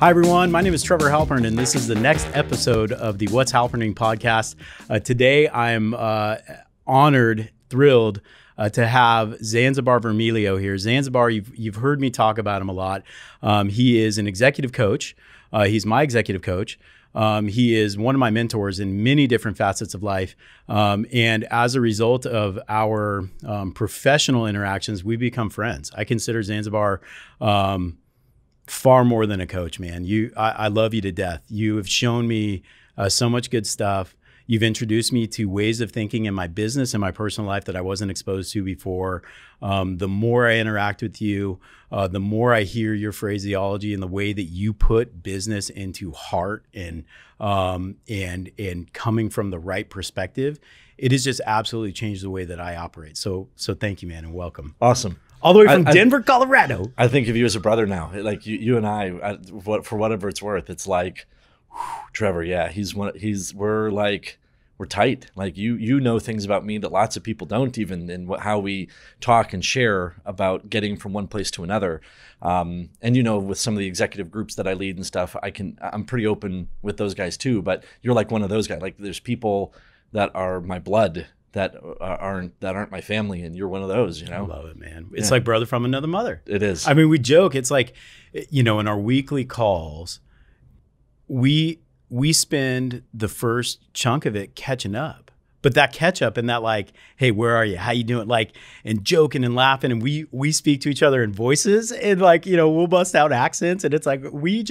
Hi, everyone. My name is Trevor Halpern, and this is the next episode of the What's Halperning podcast. Today, I'm honored, thrilled to have Zanzibar Vermiglio here. Zanzibar, you've heard me talk about him a lot. He is an executive coach. He's my executive coach. He is one of my mentors in many different facets of life. And as a result of our professional interactions, we become friends. I consider Zanzibar far more than a coach, man. I love you to death. You have shown me so much good stuff. You've introduced me to ways of thinking in my business and my personal life that I wasn't exposed to before. The more I interact with you, the more I hear your phraseology and the way that you put business into heart and coming from the right perspective, it has just absolutely changed the way that I operate. So thank you, man, and welcome. Awesome. All the way from Denver, Colorado. I think of you as a brother now. Like you and I, for whatever it's worth, it's like, whew, Trevor. Yeah, we're tight. Like you know things about me that lots of people don't, even in how we talk and share about getting from one place to another. And with some of the executive groups that I lead and stuff, I'm pretty open with those guys too. But you're like one of those guys. Like there's people that are my blood that aren't my family, and you're one of those, I love it, man. It's like brother from another mother. It is. I mean, we joke. It's like, in our weekly calls, we spend the first chunk of it catching up. But that catch up and that like, hey, where are you? How you doing? Like, and joking and laughing, and we speak to each other in voices, and like, we'll bust out accents, and it's like we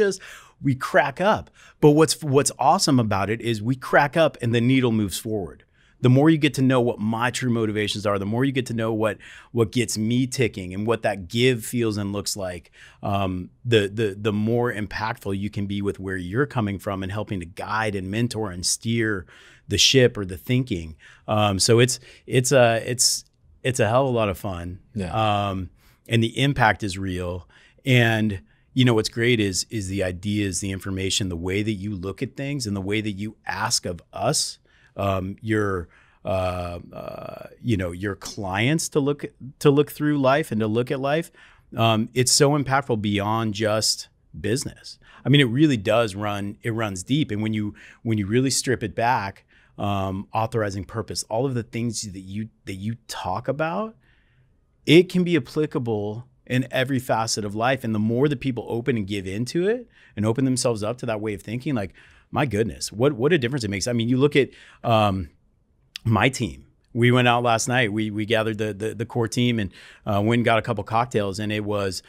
crack up. But what's awesome about it is we crack up and the needle moves forward. The more you get to know what my true motivations are, the more you get to know what gets me ticking and what that give feels and looks like, the more impactful you can be with where you're coming from and helping to guide and mentor and steer the ship or the thinking. So it's a hell of a lot of fun. Yeah. And the impact is real. And what's great is the ideas, the information, the way that you look at things, and the way that you ask of us. Your clients to look through life and to look at life. It's so impactful beyond just business. I mean, it really does runs deep. And when you really strip it back, authorizing purpose, all of the things that you talk about, it can be applicable in every facet of life. And the more that people open and give into it and open themselves up to that way of thinking, like, my goodness, what a difference it makes. I mean, you look at my team. We went out last night. We gathered the core team and went and got a couple cocktails, and it was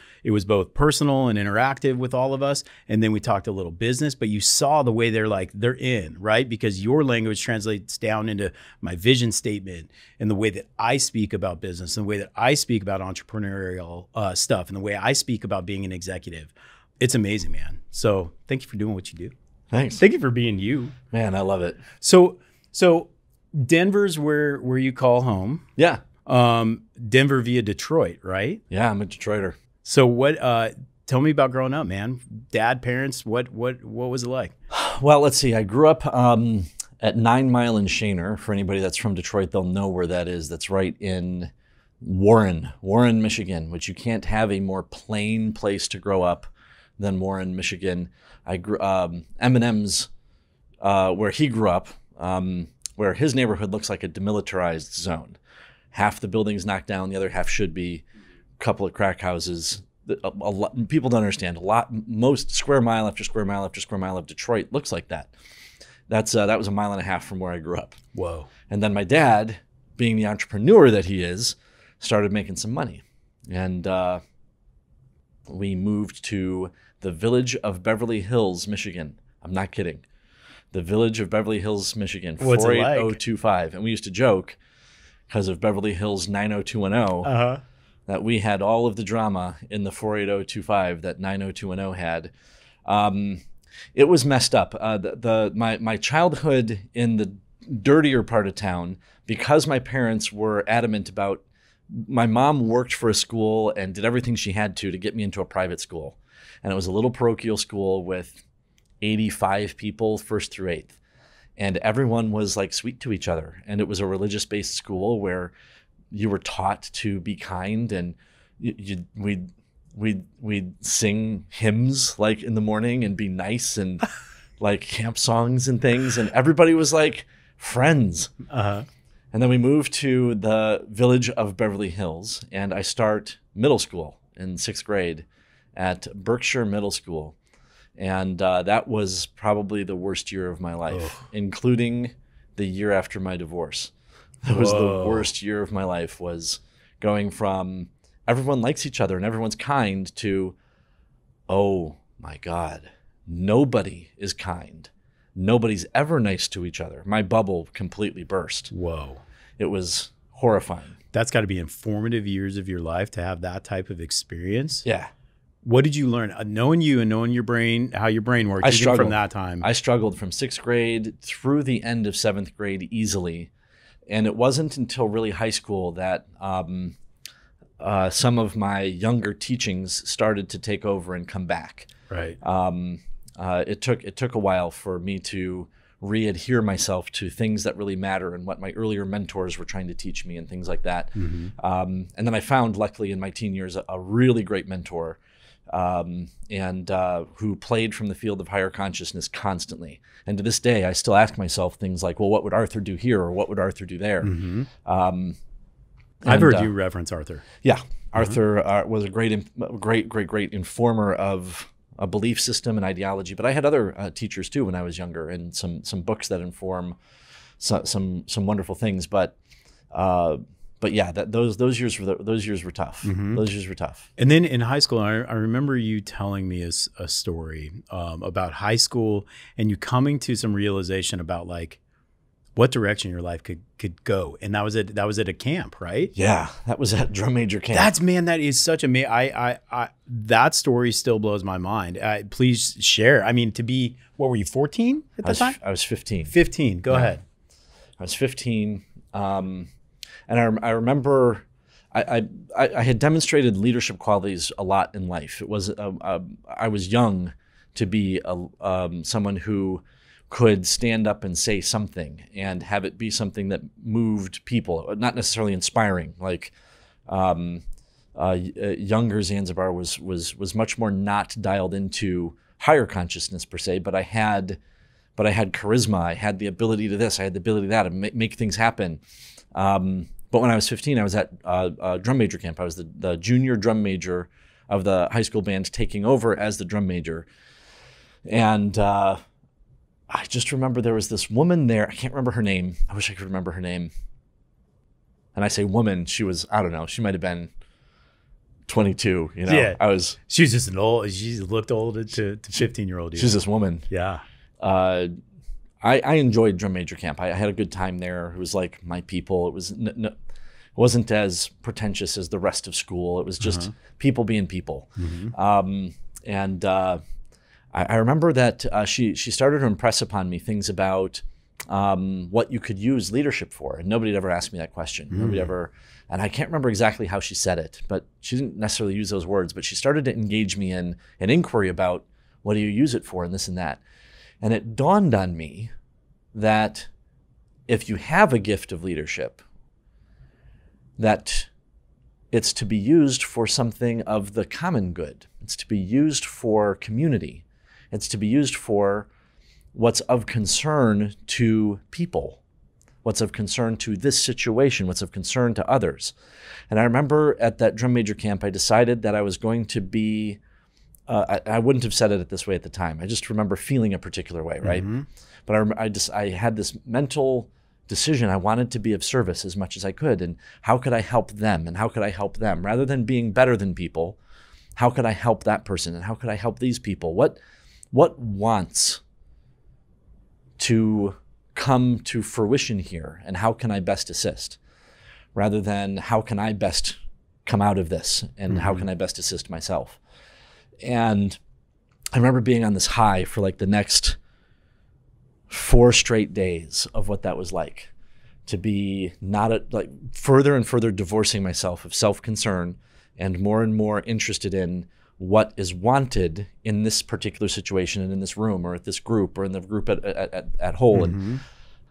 both personal and interactive with all of us. And then we talked a little business, but you saw the way they're in, right? Because your language translates down into my vision statement and the way that I speak about business and the way that I speak about entrepreneurial stuff and the way I speak about being an executive. It's amazing, man. So thank you for doing what you do. Thanks. Thank you for being you. Man, I love it. So Denver's where you call home. Yeah. Denver via Detroit, right? Yeah, I'm a Detroiter. So tell me about growing up, man. Dad, parents, what was it like? Well, let's see. I grew up at 9 Mile in Shaner. For anybody that's from Detroit, they'll know where that is. That's right in Warren, Michigan, which you can't have a more plain place to grow up than Warren, Michigan. I grew Eminem's where he grew up, where his neighborhood looks like a demilitarized zone. Half the buildings knocked down, the other half should be. A couple of crack houses. A lot, people don't understand. Most square mile after square mile after square mile of Detroit looks like that. That was a mile and a half from where I grew up. Whoa! And then my dad, being the entrepreneur that he is, started making some money, and we moved to the village of Beverly Hills, Michigan. I'm not kidding. The village of Beverly Hills, Michigan, 48025. And we used to joke, because of Beverly Hills 90210, that we had all of the drama in the 48025 that 90210 had. It was messed up. My childhood in the dirtier part of town, because my parents were adamant about, my mom worked for a school and did everything she had to get me into a private school. And it was a little parochial school with 85 people, 1st through 8th. And everyone was like sweet to each other. And it was a religious-based school where you were taught to be kind, and we'd sing hymns like in the morning and be nice and like camp songs and things, and everybody was like friends. And then we moved to the village of Beverly Hills, and I start middle school in 6th grade at Berkshire Middle School. And that was probably the worst year of my life, including the year after my divorce. That was the worst year of my life, was going from everyone likes each other and everyone's kind to, oh my God, nobody is kind. Nobody's ever nice to each other. My bubble completely burst. Whoa. It was horrifying. That's got to be informative years of your life to have that type of experience. Yeah. What did you learn? Knowing you and knowing your brain, how your brain works, I struggled from that time. I struggled from 6th grade through the end of 7th grade easily. And it wasn't until really high school that some of my younger teachings started to take over and come back. Right. It took a while for me to re-adhere myself to things that really matter and what my earlier mentors were trying to teach me and things like that. And then I found, luckily, in my teen years, a really great mentor who played from the field of higher consciousness constantly. And to this day, I still ask myself things like, well, what would Arthur do here, or what would Arthur do there? I've heard you reference Arthur. Yeah, Arthur was a great informer of a belief system and ideology. But I had other teachers too when I was younger, and some books that inform some wonderful things. But yeah, those years were tough. Those years were tough. And then in high school, I remember you telling me a story about high school, and you coming to some realization about like what direction your life could go. And that was at a camp, right? Yeah, that was at drum major camp. That is such I that story still blows my mind. Please share. I mean, what were you, 14 at the time? I was 15. 15. Go ahead. I was 15. And I remember I had demonstrated leadership qualities a lot in life. It was I was young to be someone who could stand up and say something and have it be something that moved people, not necessarily inspiring. Like younger Zanzibar was much more not dialed into higher consciousness per se, but I had charisma. I had the ability to this. I had the ability to that, and make things happen. But when I was 15, I was at drum major camp. I was the junior drum major of the high school band, taking over as the drum major. And I just remember there was this woman there. I can't remember her name. I wish I could remember her name. And I say woman. She was, I don't know, she might have been 22. You know, yeah. She was just she looked old to 15-year-old. She's this woman. Yeah. I enjoyed drum major camp. I had a good time there. It was like my people. It was it wasn't as pretentious as the rest of school. It was just people being people. I remember that she started to impress upon me things about what you could use leadership for, and nobody had ever asked me that question. Nobody ever, and I can't remember exactly how she said it, but she didn't necessarily use those words. But she started to engage me in an inquiry about what do you use it for, and this and that. And it dawned on me that if you have a gift of leadership, that it's to be used for something of the common good. It's to be used for community. It's to be used for what's of concern to people, what's of concern to this situation, what's of concern to others. And I remember at that drum major camp, I decided that I was going to be, I wouldn't have said it this way at the time. I just remember feeling a particular way, right? But I had this mental decision. I wanted to be of service as much as I could. And how could I help them? And how could I help them? Rather than being better than people, how could I help that person? And how could I help these people? What wants to come to fruition here, and how can I best assist? Rather than how can I best come out of this, and how can I best assist myself? And I remember being on this high for like the next 4 straight days of what that was like, to be like further and further divorcing myself of self-concern and more interested in what is wanted in this particular situation and in this room or at this group or in the group at whole. And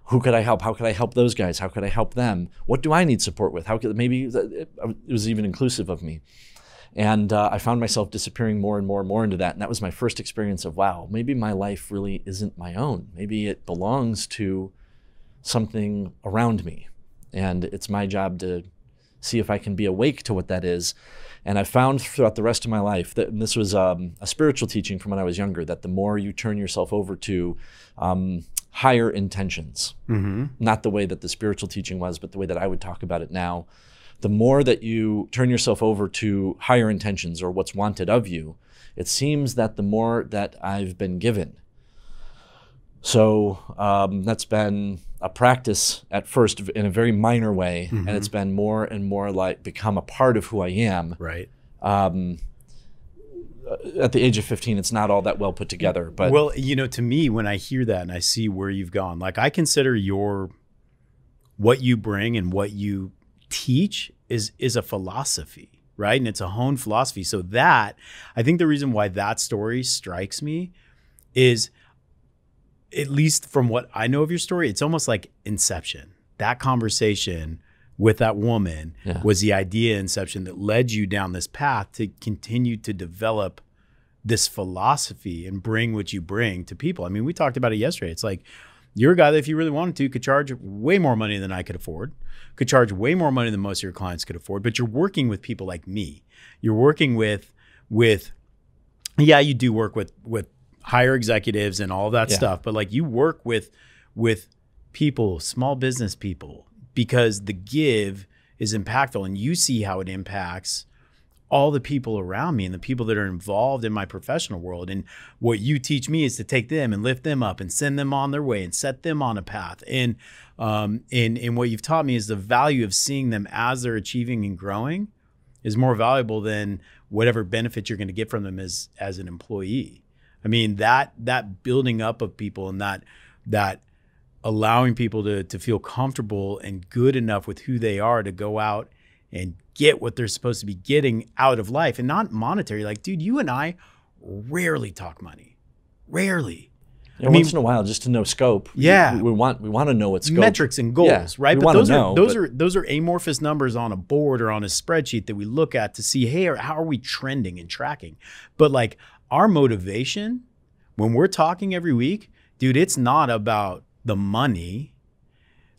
who could I help? How could I help those guys? How could I help them? What do I need support with? How could maybe it was even inclusive of me? And I found myself disappearing more and more and more into that. And that was my first experience of, wow, maybe my life really isn't my own. Maybe it belongs to something around me. And it's my job to see if I can be awake to what that is. And I found throughout the rest of my life that, and this was a spiritual teaching from when I was younger, that the more you turn yourself over to higher intentions, not the way that the spiritual teaching was, but the way that I would talk about it now, the more that you turn yourself over to higher intentions or what's wanted of you, it seems that the more that I've been given. So that's been a practice at first in a very minor way, and it's been more and more like become a part of who I am. Right. At the age of 15, it's not all that well put together. But well, you know, to me, when I hear that and I see where you've gone, like I consider what you bring and what you teach is a philosophy, right? And it's a honed philosophy. So that, I think the reason why that story strikes me is, at least from what I know of your story, it's almost like Inception. That conversation with that woman was the idea Inception that led you down this path to continue to develop this philosophy and bring what you bring to people. I mean, we talked about it yesterday. It's like, you're a guy that if you really wanted to could charge way more money than I could afford, could charge way more money than most of your clients could afford, but you're working with people like me. You're working with yeah, you do work with higher executives and all that stuff, but like you work with people, small business people, because the give is impactful and you see how it impacts all the people around me and the people that are involved in my professional world. And what you teach me is to take them and lift them up and send them on their way and set them on a path. And what you've taught me is the value of seeing them as they're achieving and growing is more valuable than whatever benefit you're going to get from them as an employee. I mean, that building up of people and that allowing people to feel comfortable and good enough with who they are to go out and get what they're supposed to be getting out of life, and not monetary. Like, dude, you and I rarely talk money. Rarely. Yeah, once in a while, just to know scope. Yeah. We want to know what scope. Metrics and goals, right? We But those those are amorphous numbers on a board or on a spreadsheet that we look at to see, hey, how are we trending and tracking? But like our motivation when we're talking every week, dude, it's not about the money.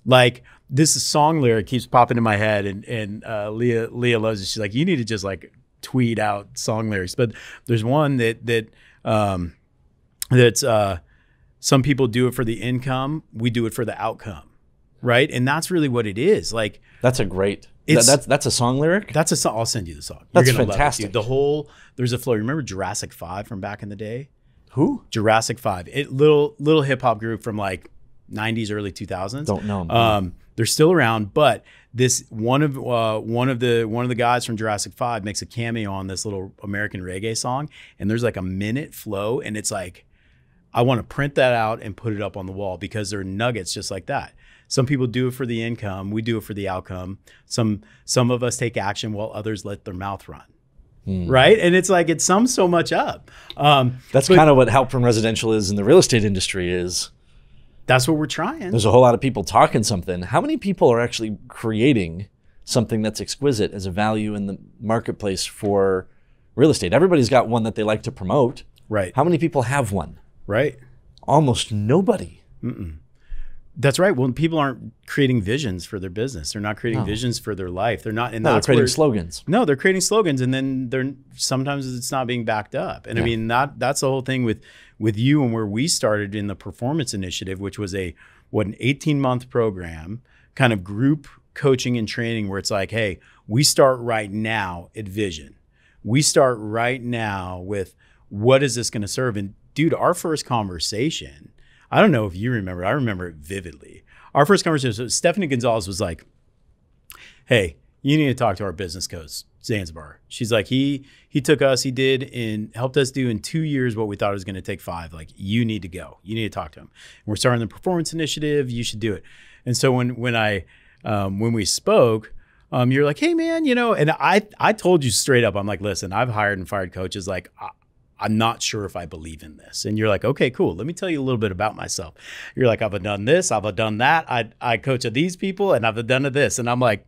Like, this song lyric keeps popping in my head, and Leah loves it. She's like, you need to just like tweet out song lyrics. But there's one that's some people do it for the income, we do it for the outcome, right? And that's really what it is. Like, that's a great. That's a song lyric. That's a song. I'll send you the song. That's You're gonna fantastic. Love it, dude. The whole there's a flow. Remember Jurassic 5 from back in the day? Who? Jurassic 5. Little hip hop group from like 90s, early 2000s. Don't know. They're still around, but this one of the guys from Jurassic 5 makes a cameo on this little American reggae song, and there's like a minute flow, and it's like, I want to print that out and put it up on the wall because they're nuggets just like that. Some people do it for the income, we do it for the outcome. Some of us take action while others let their mouth run. Right? And it's like, it sums so much up. That's kind of what Halpern Residential is in the real estate industry is. That's what we're trying. There's a whole lot of people talking something. How many people are actually creating something that's exquisite as a value in the marketplace for real estate? Everybody's got one that they like to promote. Right. How many people have one? Right. Almost nobody. That's right. Well, people aren't creating visions for their business. They're not creating visions for their life. They're not. And they're that's creating slogans. No, they're creating slogans, and then sometimes it's not being backed up. And I mean, that's the whole thing with you and where we started in the Performance Initiative, which was an 18-month program, kind of group coaching and training, where it's like, hey, we start right now at vision. We start right now with what is this going to serve? And dude, our first conversation, I don't know if you remember, I remember it vividly. Our first conversation, so Stephanie Gonzalez was like, hey, you need to talk to our business coach, Zanzibar. She's like, he took us, he did and helped us do in 2 years what we thought it was going to take 5. Like, you need to go. You need to talk to him. And we're starting the Performance Initiative. You should do it. And so when we spoke, you're like, hey man, and I told you straight up, I'm like, listen, I've hired and fired coaches. Like, I'm not sure if I believe in this. And you're like, okay, cool. Let me tell you a little bit about myself. You're like, I've done this, I've done that. I coach these people and I've done this. And I'm like,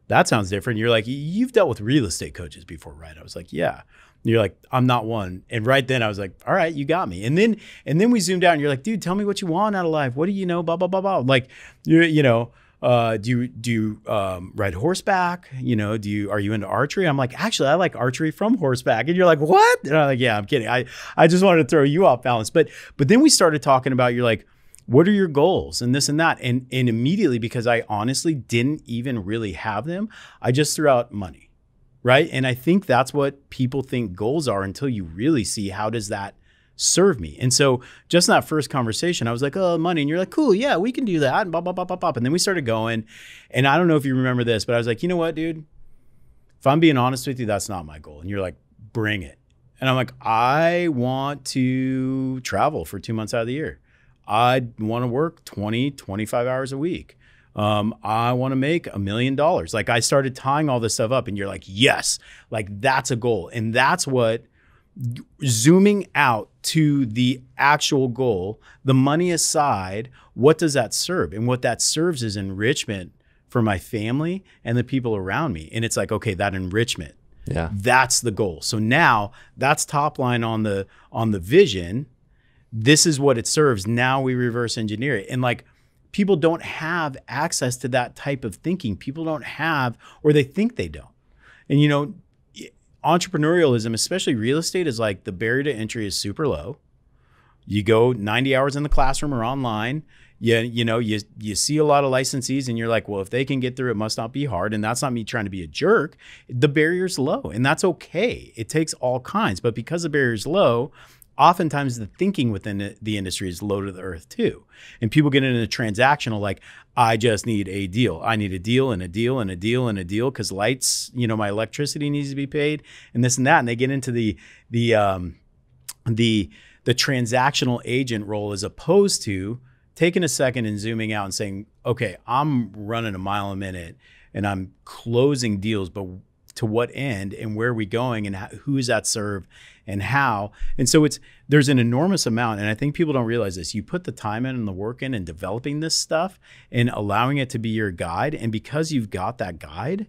that sounds different. You're like, you've dealt with real estate coaches before, right? I was like, yeah. And you're like, I'm not one. And right then I was like, all right, you got me. And then we zoomed out and you're like, dude, tell me what you want out of life. What do you know? Blah, blah, blah, blah. Like, do you ride horseback? Are you into archery? I'm like, actually, I like archery from horseback. And you're like, what? And I'm like, yeah, I'm kidding. I just wanted to throw you off balance. But then we started talking about, you're like, what are your goals and this and that? And immediately, because I honestly didn't even really have them, I just threw out money, right? And I think that's what people think goals are until you really see, how does that serve me? And so just in that first conversation, I was like, oh, money. And you're like, cool, yeah, we can do that. And blah, blah, blah, blah, blah. And then we started going. And I don't know if you remember this, but I was like, you know what, dude? If I'm being honest with you, that's not my goal. And you're like, bring it. And I'm like, I want to travel for 2 months out of the year. I want to work 20, 25 hours a week. I want to make $1 million. Like, I started tying all this stuff up, and you're like, yes, like that's a goal. And that's what, zooming out to the actual goal, the money aside, what does that serve? And what that serves is enrichment for my family and the people around me. And it's like, okay, that enrichment, that's the goal. So now that's top line on the vision. This is what it serves. Now we reverse engineer it. And like, people don't have access to that type of thinking. People don't have, or they think they don't. And entrepreneurialism, especially real estate, is like, the barrier to entry is super low. You go 90 hours in the classroom or online. You see a lot of licensees and you're like, well, if they can get through, it must not be hard. And that's not me trying to be a jerk. The barrier's low, and that's okay. It takes all kinds, but because the barrier's low, oftentimes the thinking within the industry is low to the earth too. And people get into transactional, like, I just need a deal. I need a deal and a deal and a deal and a deal, because lights, my electricity needs to be paid and this and that. And they get into the transactional agent role, as opposed to taking a second and zooming out and saying, okay, I'm running a mile a minute and I'm closing deals, but to what end, and where are we going, and who is that serve, and how? And so there's an enormous amount. And I think people don't realize this. You put the time in and the work in developing this stuff and allowing it to be your guide. And because you've got that guide,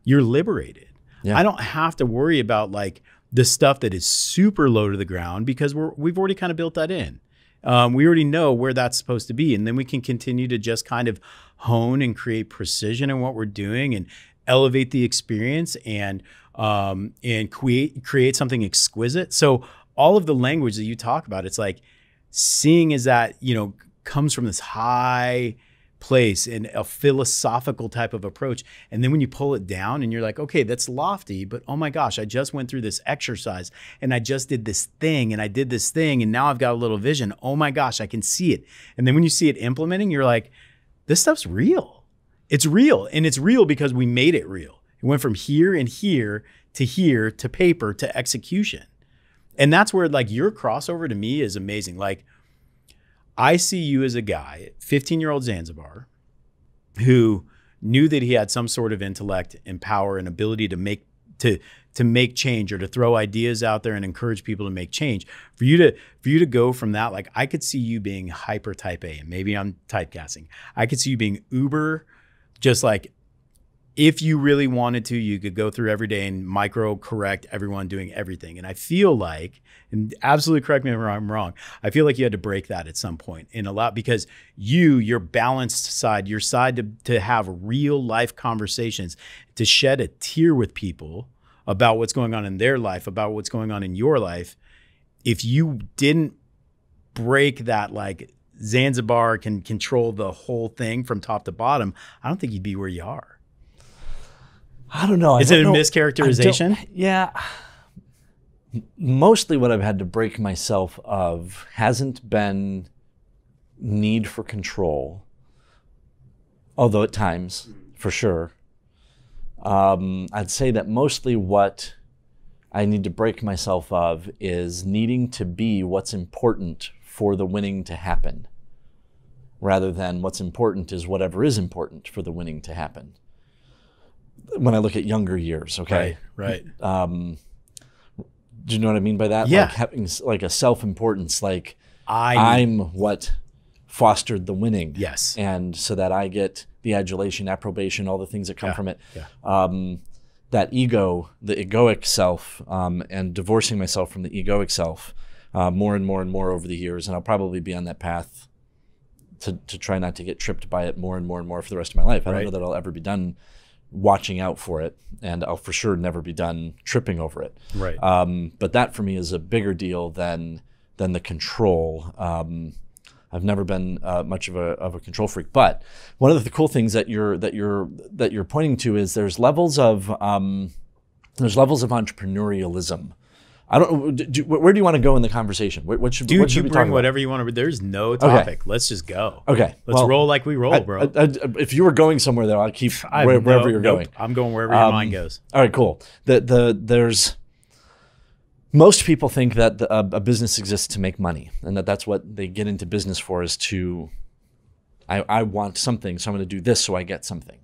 you're liberated. Yeah. I don't have to worry about like the stuff that is super low to the ground, because we've already kind of built that in. We already know where that's supposed to be. And then we can continue to just kind of hone and create precision in what we're doing, and elevate the experience, and create something exquisite. So all of the language that you talk about, it's like, seeing is that, comes from this high place and a philosophical type of approach. And then when you pull it down and you're like, okay, that's lofty, but oh my gosh, I just went through this exercise and I just did this thing and I did this thing, and now I've got a little vision. Oh my gosh, I can see it. And then when you see it implementing, you're like, this stuff's real. It's real, and it's real because we made it real. It went from here and here to paper to execution. And that's where like your crossover to me is amazing. Like, I see you as a guy, 15-year-old Zanzibar, who knew that he had some sort of intellect and power and ability to make change, or to throw ideas out there and encourage people to make change. For you to go from that, like, I could see you being hyper type A, and maybe I'm typecasting. I could see you being uber. Just like, if you really wanted to, you could go through every day and micro correct everyone doing everything. And I feel like, and absolutely correct me if I'm wrong, I feel like you had to break that at some point and allow, because your balanced side, your side to have real life conversations, to shed a tear with people about what's going on in their life, about what's going on in your life. If you didn't break that, like, Zanzibar can control the whole thing from top to bottom, I don't think you'd be where you are. I don't know. Is it a mischaracterization? Yeah. Mostly what I've had to break myself of hasn't been need for control, although at times, for sure. I'd say that mostly what I need to break myself of is needing to be what's important for the winning to happen, rather than what's important is whatever is important for the winning to happen. When I look at younger years, okay? Right. Do you know what I mean by that? Yeah. Like having like a self-importance, like I'm what fostered the winning. Yes. And so that I get the adulation, approbation, all the things that come from it. Yeah. That ego, the egoic self, and divorcing myself from the egoic self more and more and more over the years. And I'll probably be on that path to try not to get tripped by it more and more and more for the rest of my life. I don't know that I'll ever be done watching out for it, and I'll for sure never be done tripping over it. Right. But that for me is a bigger deal than the control. I've never been much of a control freak. But one of the cool things that you're pointing to is there's levels of entrepreneurialism. I don't. Where do you want to go in the conversation? What should we bring talk whatever you want to. There's no topic. Let's just go. Okay. Let's roll like we roll, bro. If you were going somewhere, there, I'll keep wherever you're going. I'm going wherever your mind goes. All right, cool. There's most people think that a business exists to make money, and that's what they get into business for, is to, I want something, so I'm going to do this so I get something,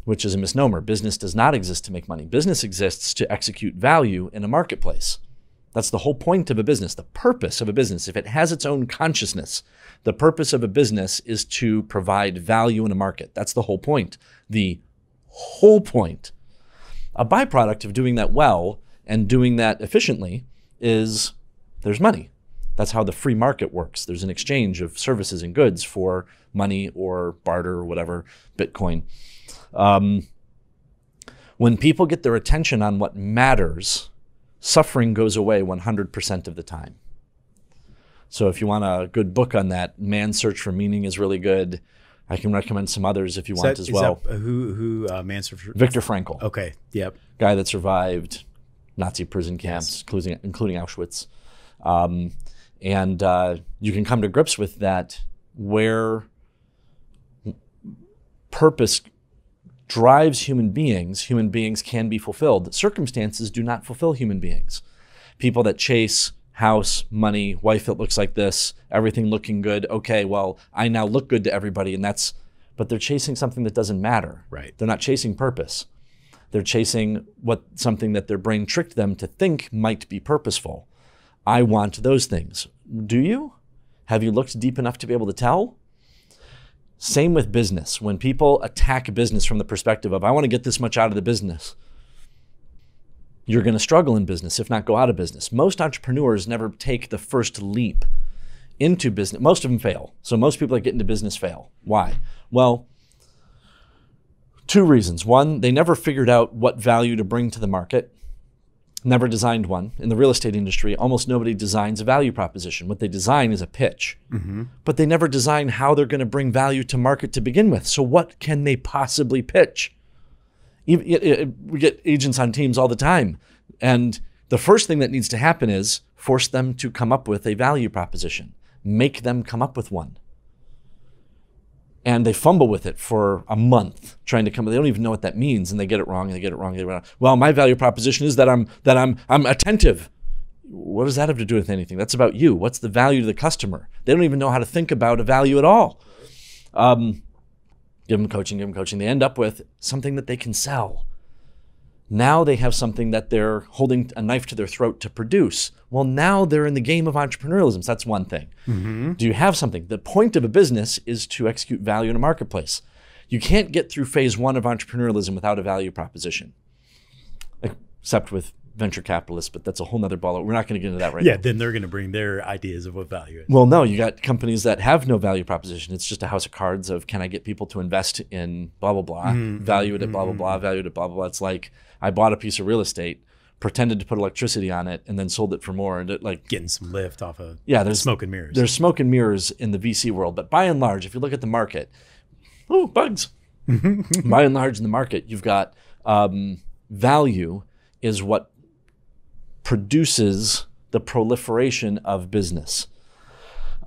which is a misnomer. Business does not exist to make money. Business exists to execute value in a marketplace. That's the whole point of a business, the purpose of a business. If it has its own consciousness, the purpose of a business is to provide value in a market. That's the whole point. The whole point. A byproduct of doing that well and doing that efficiently is there's money. That's how the free market works. There's an exchange of services and goods for money or barter or whatever, Bitcoin. When people get their attention on what matters, suffering goes away 100% of the time. So if you want a good book on that, Man's Search for Meaning is really good. I can recommend some others if you want as well. Who Man's Search for? Victor Frankl. Okay, yep. Guy that survived Nazi prison camps, including Auschwitz. And you can come to grips with that, where purpose drives human beings can be fulfilled. Circumstances do not fulfill human beings. People that chase house, money, wife that looks like this, everything looking good. Okay, well, I now look good to everybody, but they're chasing something that doesn't matter. Right. They're not chasing purpose. They're chasing something that their brain tricked them to think might be purposeful. I want those things. Do you? Have you looked deep enough to be able to tell? Same with business. When people attack business from the perspective of, I want to get this much out of the business, you're going to struggle in business, if not go out of business. Most entrepreneurs never take the first leap into business. Most of them fail. So most people that get into business fail. Why? Well, two reasons. One, they never figured out what value to bring to the market. Never designed one. In the real estate industry, almost nobody designs a value proposition. What they design is a pitch. Mm-hmm. But they never design how they're going to bring value to market to begin with. So what can they possibly pitch? We get agents on teams all the time. And the first thing that needs to happen is force them to come up with a value proposition. Make them come up with one. And they fumble with it for a month trying to come. They don't even know what that means, and they get it wrong. And they get it wrong. Well, my value proposition is that I'm attentive. What does that have to do with anything? That's about you. What's the value to the customer? They don't even know how to think about a value at all. Give them coaching. They end up with something that they can sell. Now they have something that they're holding a knife to their throat to produce. Well, now they're in the game of entrepreneurialism. So that's one thing. Mm-hmm. Do you have something? The point of a business is to execute value in a marketplace. You can't get through phase one of entrepreneurialism without a value proposition, except with venture capitalists, but that's a whole nother ball. We're not going to get into that right now. Yeah, then they're going to bring their ideas of what value is. Well, no, you got companies that have no value proposition. It's just a house of cards of, can I get people to invest in blah, blah, blah, value it at blah, blah, blah, value it at blah, blah, blah. It's like, I bought a piece of real estate, pretended to put electricity on it, and then sold it for more. And getting some lift off of there's smoke and mirrors. There's smoke and mirrors in the VC world. But by and large, if you look at the market, bugs. By and large in the market, you've got value is what produces the proliferation of business.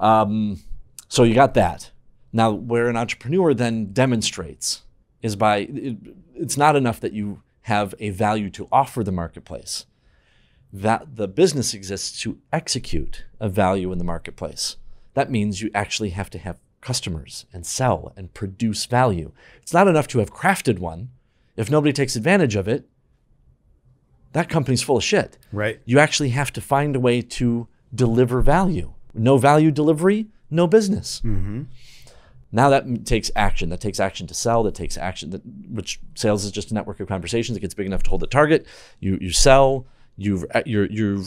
So you got that. Now, where an entrepreneur then demonstrates is by, it's not enough that you have a value to offer the marketplace. That the business exists to execute a value in the marketplace. That means you actually have to have customers and sell and produce value. It's not enough to have crafted one. If nobody takes advantage of it, that company's full of shit. Right. You actually have to find a way to deliver value. No value delivery, no business. Mm-hmm. Now that takes action. That takes action to sell. That takes action, which sales is just a network of conversations. It gets big enough to hold the target. You sell. You've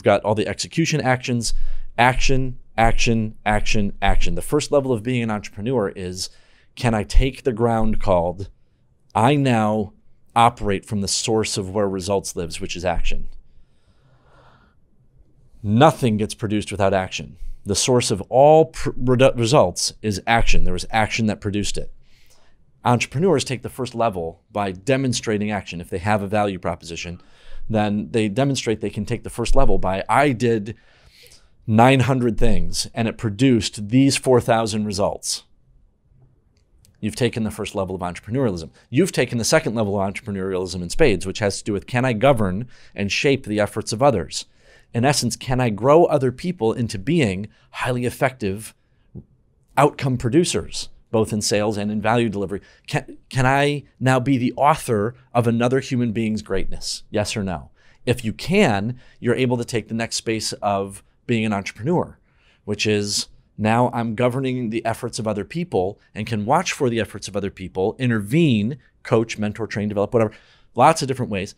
got all the execution actions. Action, action, action, action. The first level of being an entrepreneur is, can I take the ground called? I now operate from the source of where results lives, which is action. Nothing gets produced without action. The source of all results is action. There was action that produced it. Entrepreneurs take the first level by demonstrating action. If they have a value proposition, then they demonstrate they can take the first level by, I did 900 things and it produced these 4,000 results. You've taken the first level of entrepreneurialism. You've taken the second level of entrepreneurialism in spades, which has to do with, can I govern and shape the efforts of others? In essence, can I grow other people into being highly effective outcome producers, both in sales and in value delivery? Can I now be the author of another human being's greatness? Yes or no? If you can, you're able to take the next space of being an entrepreneur, which is, now I'm governing the efforts of other people and can watch for the efforts of other people, intervene, coach, mentor, train, develop, whatever, lots of different ways.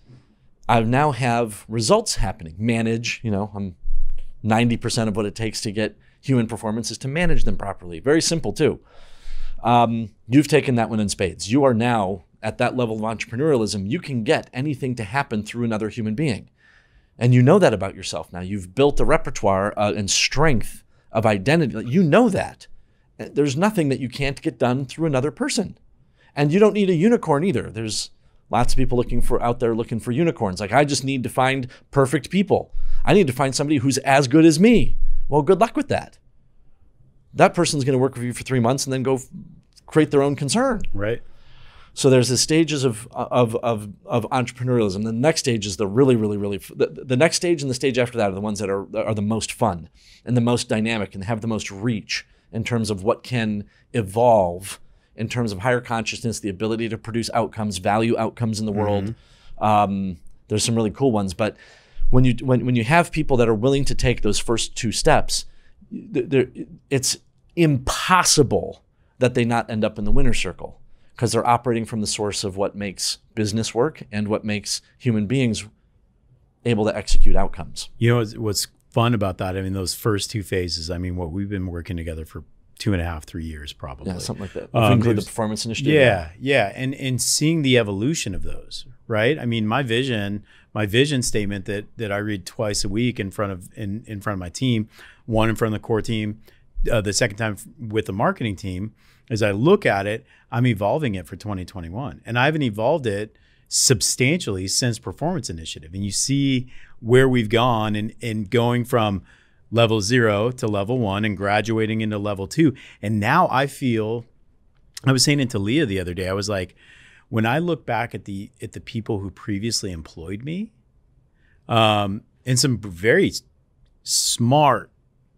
I now have results happening, manage, I'm 90% of what it takes to get human performance is to manage them properly. Very simple too. You've taken that one in spades. You are now at that level of entrepreneurialism. You can get anything to happen through another human being. And you know that about yourself now. You've built a repertoire and strength of identity. You know that. There's nothing that you can't get done through another person. And you don't need a unicorn either. There's lots of people out there looking for unicorns. Like, I just need to find perfect people. I need to find somebody who's as good as me. Well, good luck with that. That person's going to work with you for 3 months and then go create their own concern. Right. So there's the stages of entrepreneurialism. The next stage is the the next stage and the stage after that are the ones that are the most fun and the most dynamic and have the most reach in terms of what can evolve in terms of higher consciousness, the ability to produce outcomes, value outcomes in the world. There's some really cool ones, but when you have people that are willing to take those first two steps, it's impossible that they not end up in the winner's circle, because they're operating from the source of what makes business work and what makes human beings able to execute outcomes. You know what's fun about that? I mean, those first two phases, what we've been working togetger for 2.5, 3 years probably. Yeah, something like that. If we include the performance initiative. Yeah. And seeing the evolution of those, right? I mean, my vision statement that I read twice a week in front of my team, one in front of the core team, the second time with the marketing team, as I look at it, I'm evolving it for 2021. And I haven't evolved it substantially since performance initiative. And you see where we've gone and going from level 0 to level 1 and graduating into level 2. And now I feel, I was saying it to Leah the other day, I was like, when I look back at the people who previously employed me, and some very smart,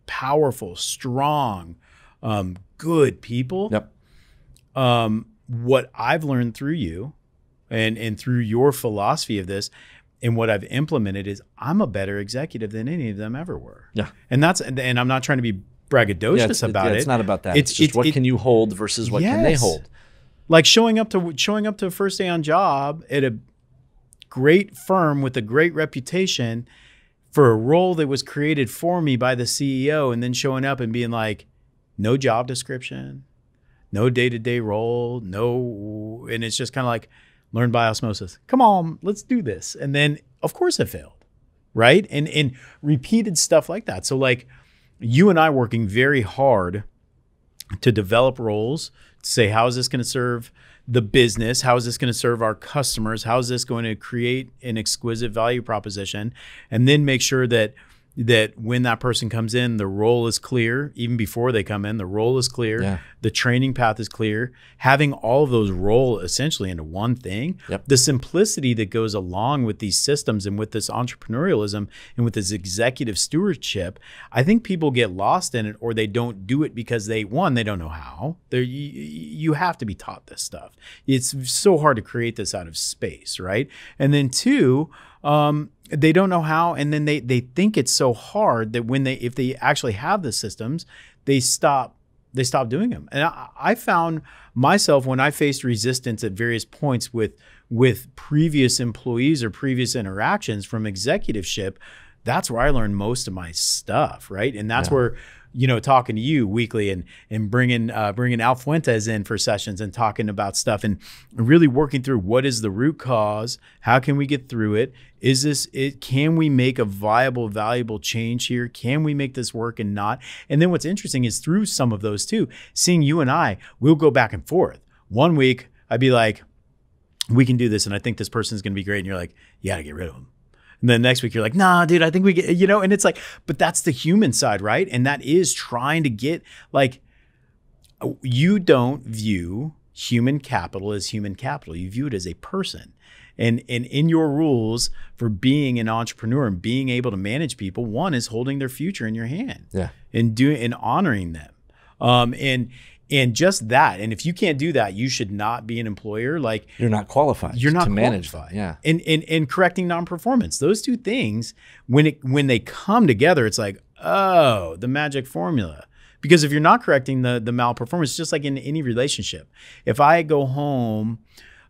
powerful, strong, good people. Yep. What I've learned through you and through your philosophy of this, and what I've implemented is, I'm a better executive than any of them ever were. Yeah. And I'm not trying to be braggadocious about it. It's not about that. It's just what can you hold versus what can they hold. Like showing up to a first day on job at a great firm with a great reputation for a role that was created for me by the CEO, and then showing up and being like, no job description, no day-to-day role, and it's just kind of like, learn by osmosis. Come on, let's do this. And then of course it failed, right? And repeated stuff like that. So like you and I working very hard to develop roles, to say, how is this going to serve the business? How is this going to serve our customers? How is this going to create an exquisite value proposition? And then make sure that when that person comes in, the role is clear. Even before they come in, the role is clear. Yeah. The training path is clear. Having all of those roll essentially into one thing. Yep. The simplicity that goes along with these systems and with this entrepreneurialism and with this executive stewardship, I think people get lost in it, or they don't do it because they don't know how. You have to be taught this stuff. It's so hard to create this out of space, right? And then two, they don't know how, and then they think it's so hard that if they actually have the systems, they stop doing them. And I found myself, when I faced resistance at various points with previous employees or previous interactions from executiveship, that's where I learned most of my stuff, right? And that's where, talking to you weekly and bringing Al Fuentes in for sessions and talking about stuff and really working through what is the root cause, how can we get through it? Is this it? Can we make a viable, valuable change here? Can we make this work and not? And then what's interesting is through some of those too, seeing you and we'll go back and forth. One week I'd be like, we can do this, and I think this person's going to be great. And you're like, you got to get rid of them. And then next week you're like, nah, dude, I think we get, and it's like, but that's the human side, right? And that is trying to get, like, you don't view human capital as human capital. You view it as a person. And in your rules for being an entrepreneur and being able to manage people, one is holding their future in your hand. Yeah. And honoring them. And just that. And if you can't do that, you should not be an employer. Like, you're not qualified. You're not to qualified. manage that. Yeah. And correcting non-performance. Those two things, when they come together, it's like, oh, the magic formula. Because if you're not correcting the malperformance, just like in any relationship, if I go home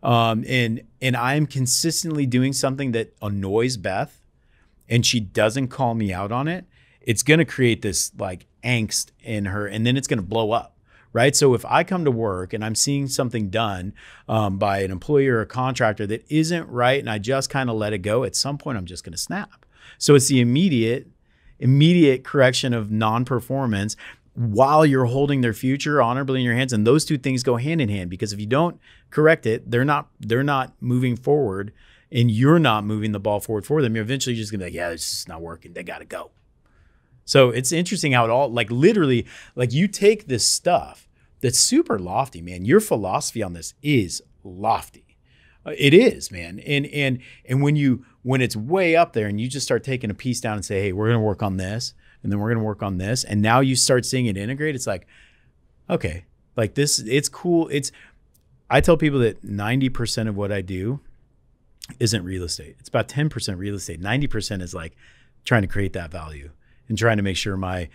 and I'm consistently doing something that annoys Beth and she doesn't call me out on it, it's going to create this like angst in her, and then it's going to blow up. Right. So if I come to work and I'm seeing something done by an employee or a contractor that isn't right, and I just kind of let it go, at some point I'm just going to snap. So it's the immediate correction of non-performance while you're holding their future honorably in your hands. And those two things go hand in hand, because if you don't correct it, they're not moving forward, and you're not moving the ball forward for them. You're eventually just going to be like, yeah, this is not working. They got to go. So it's interesting how it all, like, literally, like, you take this stuff that's super lofty, man. Your philosophy on this is lofty. It is, man. And when it's way up there and you just start taking a piece down and say, hey, we're going to work on this, and then we're going to work on this, and now you start seeing it integrate, it's like, okay, like this, it's cool. I tell people that 90% of what I do isn't real estate. It's about 10% real estate. 90% is like trying to create that value and trying to make sure my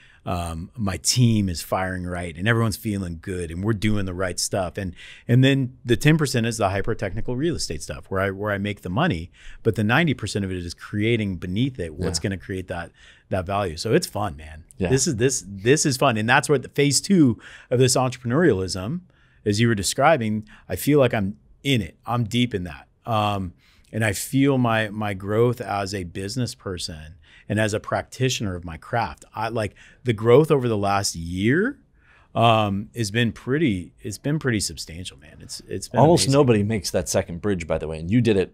team is firing right and everyone's feeling good and we're doing the right stuff. And then the 10% is the hyper technical real estate stuff where I make the money, but the 90% of it is creating beneath it what's going to create that value. So it's fun, man. Yeah. This is fun. And that's what the phase 2 of this entrepreneurialism, as you were describing, I feel like I'm in it. I'm deep in that. And I feel my growth as a business person and as a practitioner of my craft. I like the growth over the last year has been pretty substantial, man. It's been almost amazing. Nobody makes that second bridge, by the way. And you did it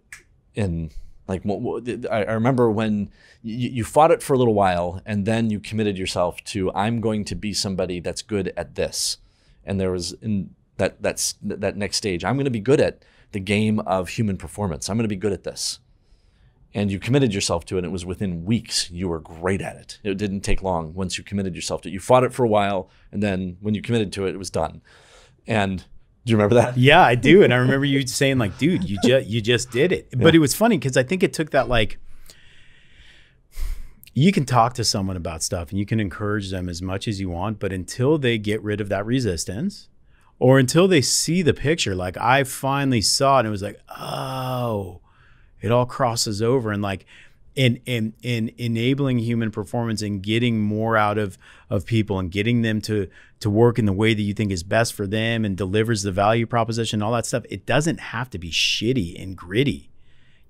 in like, I remember when you fought it for a little while, and then you committed yourself to, I'm going to be somebody that's good at this. And there was in that next stage, I'm going to be good at the game of human performance. I'm going to be good at this. And you committed yourself to it, and it was within weeks you were great at it. It didn't take long once you committed yourself to it. You fought it for a while, and then when you committed to it, it was done. And do you remember that? Yeah, I do. And I remember you saying, like, dude, you just did it. Yeah. But it was funny because I think it took that, like, you can talk to someone about stuff and you can encourage them as much as you want, but until they get rid of that resistance, or until they see the picture, like I finally saw it and it was like, oh, it all crosses over, and like in enabling human performance and getting more out of people and getting them to work in the way that you think is best for them and delivers the value proposition, all that stuff. It doesn't have to be shitty and gritty.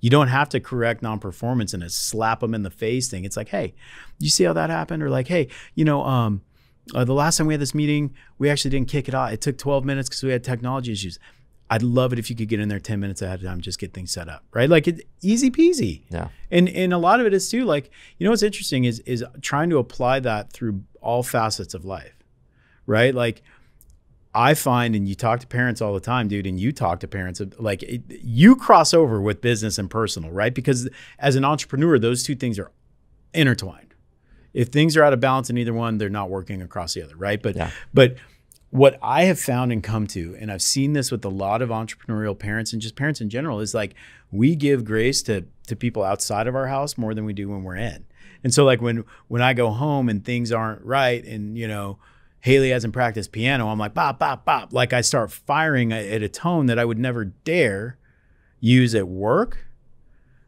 You don't have to correct non-performance and a slap them in the face thing. It's like, hey, you see how that happened? Or like, hey, the last time we had this meeting, we actually didn't kick it off. It took 12 minutes because we had technology issues. I'd love it if you could get in there 10 minutes ahead of time, just get things set up, right? Like it's easy peasy. Yeah. And a lot of it is too, like, what's interesting is trying to apply that through all facets of life, right? Like I find, and you talk to parents all the time, dude, and you talk to parents, like you cross over with business and personal, right? Because as an entrepreneur, those two things are intertwined. If things are out of balance in either one, they're not working across the other, right? But what I have found and come to, and I've seen this with a lot of entrepreneurial parents and just parents in general, is like we give grace to people outside of our house more than we do when we're in. And so like when I go home and things aren't right, and Haley hasn't practiced piano, I'm like, bop, bop, bop. Like I start firing at a tone that I would never dare use at work,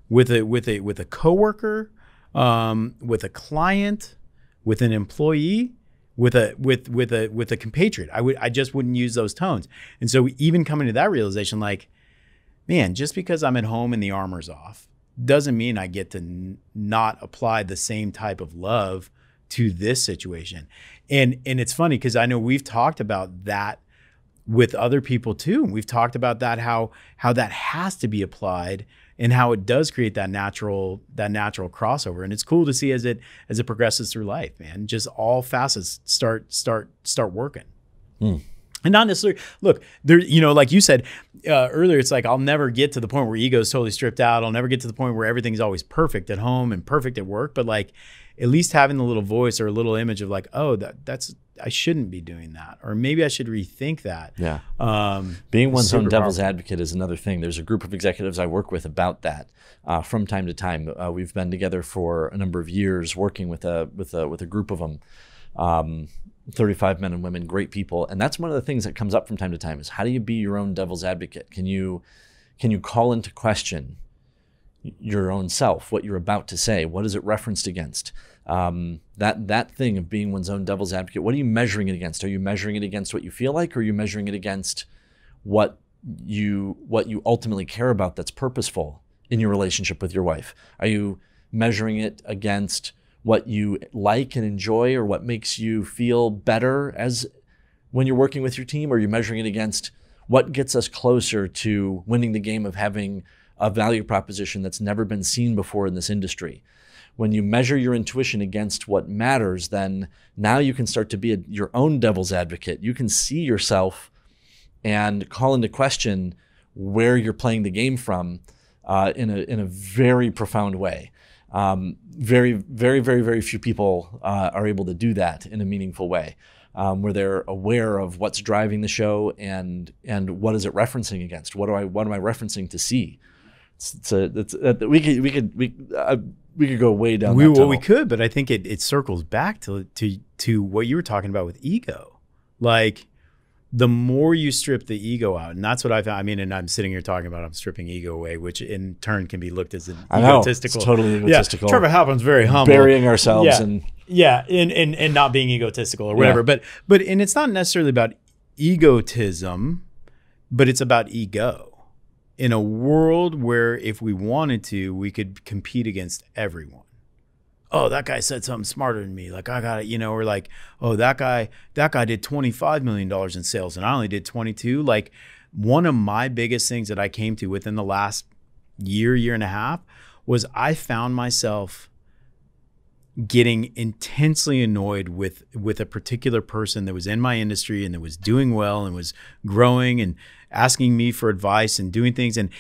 with a coworker, with a client, with an employee, with a compatriot. I just wouldn't use those tones. And so even coming to that realization, like, man, just because I'm at home and the armor's off doesn't mean I get to not apply the same type of love to this situation. And it's funny because I know we've talked about that with other people too. We've talked about that, how that has to be applied and how it does create that natural crossover. And it's cool to see as it progresses through life, man. Just all facets start working. And not necessarily, look, there, like you said earlier, it's like I'll never get to the point where ego is totally stripped out. I'll never get to the point where everything's always perfect at home and perfect at work. But like, at least having the little voice or a little image of like, oh, that's I shouldn't be doing that, or maybe I should rethink that. Yeah. Being one's own devil's powerful. advocate is another thing. There's a group of executives I work with about that from time to time. We've been together for a number of years, working with a group of them. 35 men and women, great people. And that's one of the things that comes up from time to time is how do you be your own devil's advocate? Can you call into question your own self, what you're about to say? What is it referenced against? That thing of being one's own devil's advocate, what are you measuring it against? Are you measuring it against what you feel like, or are you measuring it against what you ultimately care about that's purposeful in your relationship with your wife? Are you measuring it against what you like and enjoy, or what makes you feel better as when you're working with your team? Or are you measuring it against what gets us closer to winning the game of having a value proposition that's never been seen before in this industry? When you measure your intuition against what matters, then now you can start to be your own devil's advocate. You can see yourself and call into question where you're playing the game from in a very profound way. Very, very, very, very few people are able to do that in a meaningful way, where they're aware of what's driving the show and what is it referencing against. What am I referencing to see? We could go way down. We could, but I think it circles back to what you were talking about with ego. Like, the more you strip the ego out, and that's what I found. I mean, and I'm sitting here talking about I'm stripping ego away, which in turn can be looked as an egotistical. It's totally egotistical. Yeah, Trevor Halpern's very humble, burying ourselves and not being egotistical or whatever. Yeah. But it's not necessarily about egotism, but it's about ego. In a world where if we wanted to, we could compete against everyone. Oh, that guy said something smarter than me. Like, I got it, or like, oh, that guy did $25 million in sales and I only did 22. Like, one of my biggest things that I came to within the last year and a half was I found myself getting intensely annoyed with a particular person that was in my industry and that was doing well and was growing and asking me for advice and doing things. And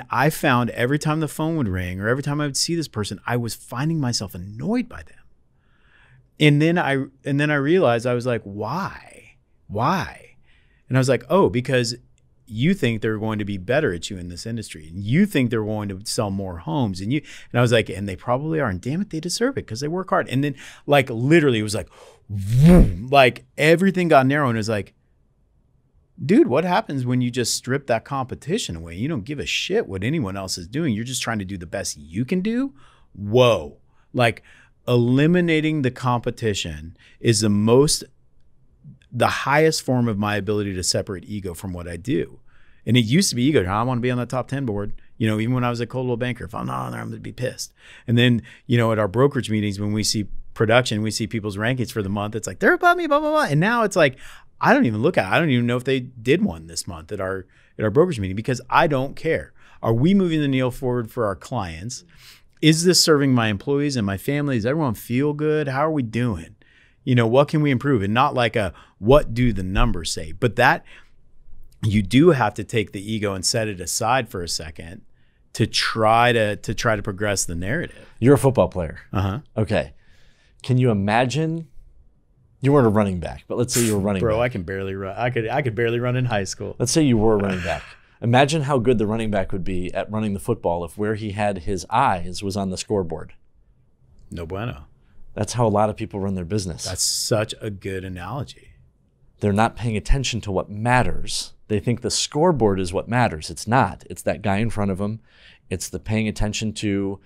I found every time the phone would ring or every time I would see this person, I was finding myself annoyed by them. And then I realized, I was like, why? And I was like, oh, because you think they're going to be better at you in this industry. And you think they're going to sell more homes. And I was like, and they probably are. And damn it, they deserve it because they work hard. And then like literally it was like, vroom, like everything got narrow, and it was like, dude, what happens when you just strip that competition away? You don't give a shit what anyone else is doing. You're just trying to do the best you can do. Whoa. Like, eliminating the competition is the highest form of my ability to separate ego from what I do. And it used to be ego. I want to be on the top 10 board. Even when I was at Coldwell Banker, if I'm not on there, I'm going to be pissed. And then, at our brokerage meetings, when we see production, we see people's rankings for the month. It's like, they're above me, blah, blah, blah. And now it's like, I don't even look at it. I don't even know if they did one this month at our brokerage meeting, because I don't care. Are we moving the needle forward for our clients? Is this serving my employees and my family? Does everyone feel good? How are we doing? What can we improve? And not like what do the numbers say? But that you do have to take the ego and set it aside for a second to try to progress the narrative. You're a football player. Uh-huh. Okay. Can you imagine? You weren't a running back, but let's say you were running back. Bro, I can barely run. I could barely run in high school. Let's say you were a running back. Imagine how good the running back would be at running the football if where he had his eyes was on the scoreboard. No bueno. That's how a lot of people run their business. That's such a good analogy. they're not paying attention to what matters. They think the scoreboard is what matters. It's not. It's that guy in front of them. It's the paying attention to,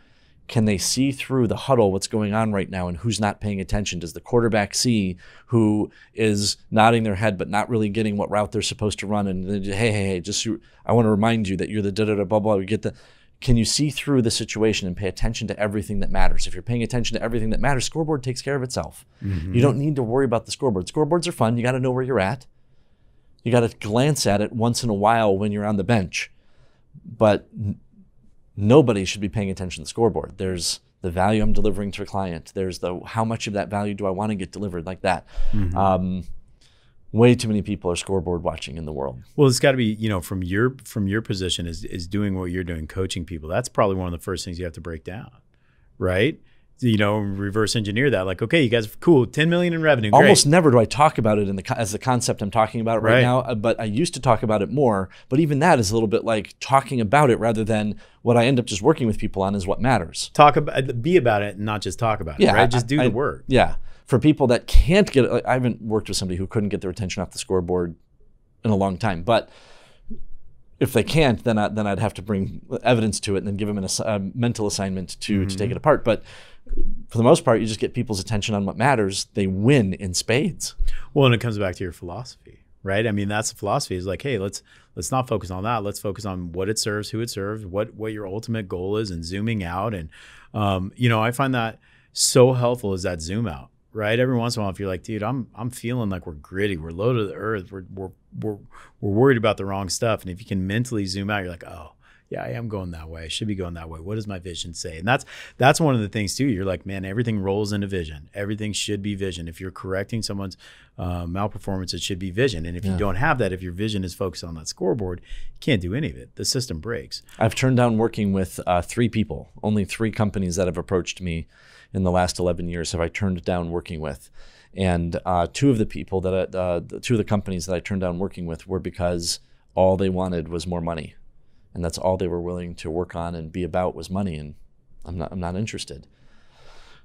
can they see through the huddle what's going on right now and who's not paying attention? Does the quarterback see who is nodding their head but not really getting what route they're supposed to run? And then, hey, just I want to remind you that you're the da-da-da, blah, blah. We get the. Can you see through the situation and pay attention to everything that matters? If you're paying attention to everything that matters, scoreboard takes care of itself. Mm-hmm. You don't need to worry about the scoreboard. Scoreboards are fun. You got to know where you're at. You got to glance at it once in a while when you're on the bench. But nobody should be paying attention to the scoreboard. There's the value I'm delivering to a client. There's the how much of that value do I want to get delivered, like that. Mm-hmm. Way too many people are scoreboard watching in the world. Well, it's got to be, from your position is doing what you're doing, coaching people. That's probably one of the first things you have to break down, right? Reverse engineer that. Like, okay, you guys, cool, 10 million in revenue. Great. Almost never do I talk about it as the concept I'm talking about right now, but I used to talk about it more. But even that is a little bit like talking about it rather than what I end up just working with people on is what matters. Be about it and not just talk about it, right? Just do the work. Yeah. For people that can't get it, I haven't worked with somebody who couldn't get their attention off the scoreboard in a long time. But if they can't, then I'd have to bring evidence to it and then give them a mental assignment to take it apart. But for the most part, you just get people's attention on what matters. They win in spades. Well, and it comes back to your philosophy, right? I mean, that's the philosophy is like, hey, let's not focus on that. Let's focus on what it serves, who it serves, what your ultimate goal is, and zooming out. And, I find that so helpful is that zoom out. Right. Every once in a while, if you're like, dude, I'm feeling like we're gritty, we're low to the earth, we're worried about the wrong stuff. And if you can mentally zoom out, you're like, oh, yeah, I am going that way. I should be going that way. What does my vision say? And that's one of the things too. You're like, man, everything rolls into vision. Everything should be vision. If you're correcting someone's malperformance, it should be vision. And if you don't have that, if your vision is focused on that scoreboard, you can't do any of it. The system breaks. I've turned down working with 3 people. Only 3 companies that have approached me in the last 11 years have I turned down working with. And 2 of the people that 2 of the companies that I turned down working with were because all they wanted was more money. And that's all they were willing to work on and be about was money. And I'm not interested.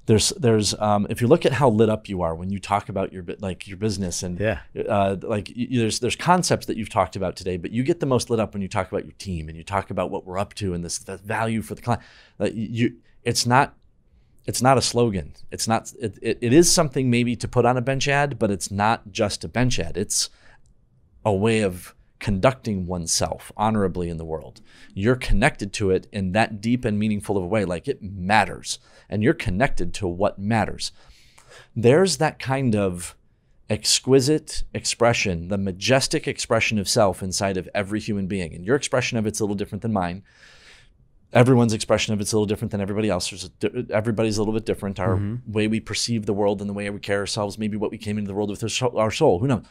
There's if you look at how lit up you are when you talk about your business and there's concepts that you've talked about today, but you get the most lit up when you talk about your team and you talk about what we're up to and the value for the client. It's not a slogan. It is something maybe to put on a bench ad, but it's not just a bench ad. It's a way of conducting oneself honorably in the world. You're connected to it in that deep and meaningful of a way, like it matters, and you're connected to what matters. There's that kind of exquisite expression, the majestic expression of self inside of every human being, and your expression of it's a little different than mine. Everyone's expression of it's a little different than everybody else. Everybody's a little bit different. Our way we perceive the world and the way we carry ourselves, maybe what we came into the world with our soul, who knows?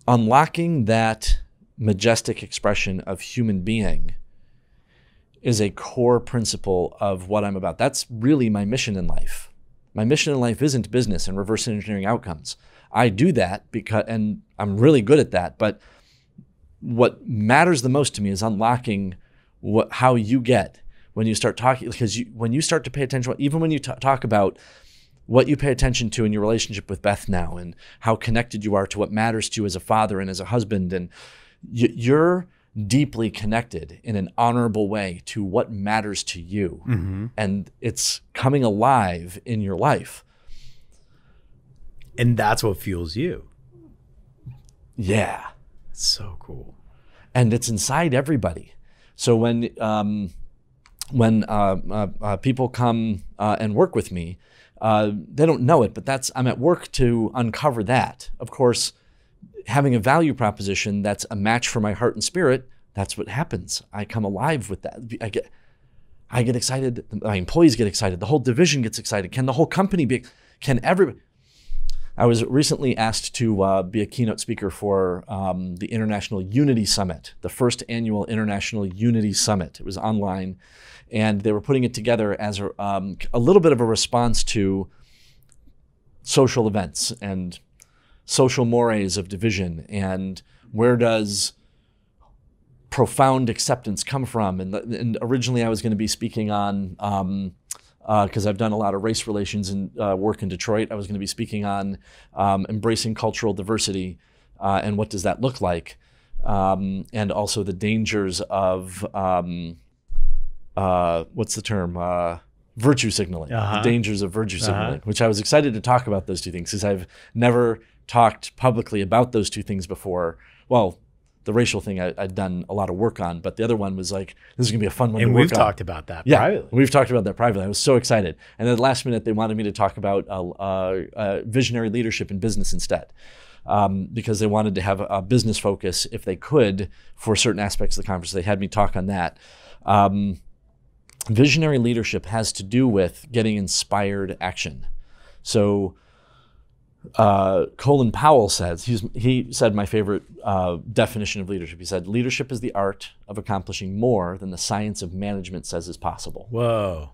Unlocking that majestic expression of human being is a core principle of what I'm about. That's really my mission in life. My mission in life isn't business and reverse engineering outcomes. I do that and I'm really good at that, but what matters the most to me is unlocking how you get when you start talking, because when you start to pay attention, even when you talk about what you pay attention to in your relationship with Beth now and how connected you are to what matters to you as a father and as a husband, and you're deeply connected in an honorable way to what matters to you. Mm-hmm. And it's coming alive in your life. And that's what fuels you. Yeah. That's so cool. And it's inside everybody. So when people come and work with me, they don't know it, but I'm at work to uncover that. Of course, having a value proposition that's a match for my heart and spirit, that's what happens. I come alive with that. I get excited. My employees get excited. The whole division gets excited. Can the whole company can everybody? I was recently asked to be a keynote speaker for the International Unity Summit, the first annual International Unity Summit. It was online, and they were putting it together as a little bit of a response to social events and social mores of division, and where does profound acceptance come from? And originally I was going to be speaking on because I've done a lot of race relations and work in Detroit. I was going to be speaking on embracing cultural diversity and what does that look like, and also the dangers of what's the term? Virtue signaling. The dangers of virtue signaling, which I was excited to talk about those two things because I've never talked publicly about those two things before. Well, the racial thing I'd done a lot of work on, but the other one was like, this is gonna be a fun one to work on. And we've talked about that privately. We've talked about that privately. I was so excited. And at the last minute, they wanted me to talk about visionary leadership in business instead, because they wanted to have a business focus if they could for certain aspects of the conference. They had me talk on that. Visionary leadership has to do with getting inspired action. So Colin Powell says, he said my favorite definition of leadership. He said, leadership is the art of accomplishing more than the science of management says is possible. Whoa.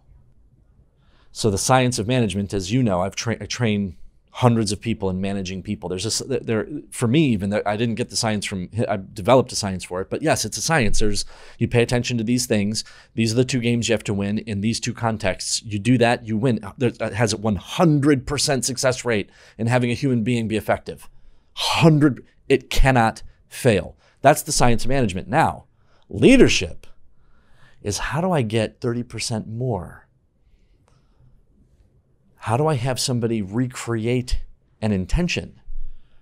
So the science of management, as you know, I train hundreds of people in managing people. For me, even I didn't get the science from, I developed a science for it, but yes, it's a science. You pay attention to these things. These are the two games you have to win in these two contexts. You do that, you win. It has a 100% success rate in having a human being be effective. It cannot fail. That's the science of management. Now, leadership is how do I get 30% more? How do I have somebody recreate an intention?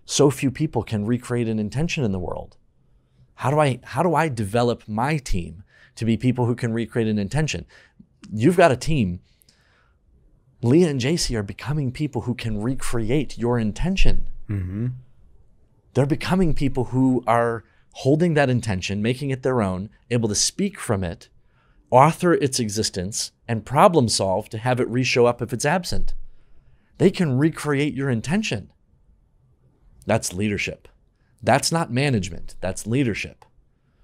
So few people can recreate an intention in the world. How do I develop my team to be people who can recreate an intention? You've got a team. Leah and JC are becoming people who can recreate your intention. Mm-hmm. They're becoming people who are holding that intention, making it their own, able to speak from it, author its existence, and problem solve to have it re-show up if it's absent. They can recreate your intention. That's leadership. That's not management. That's leadership.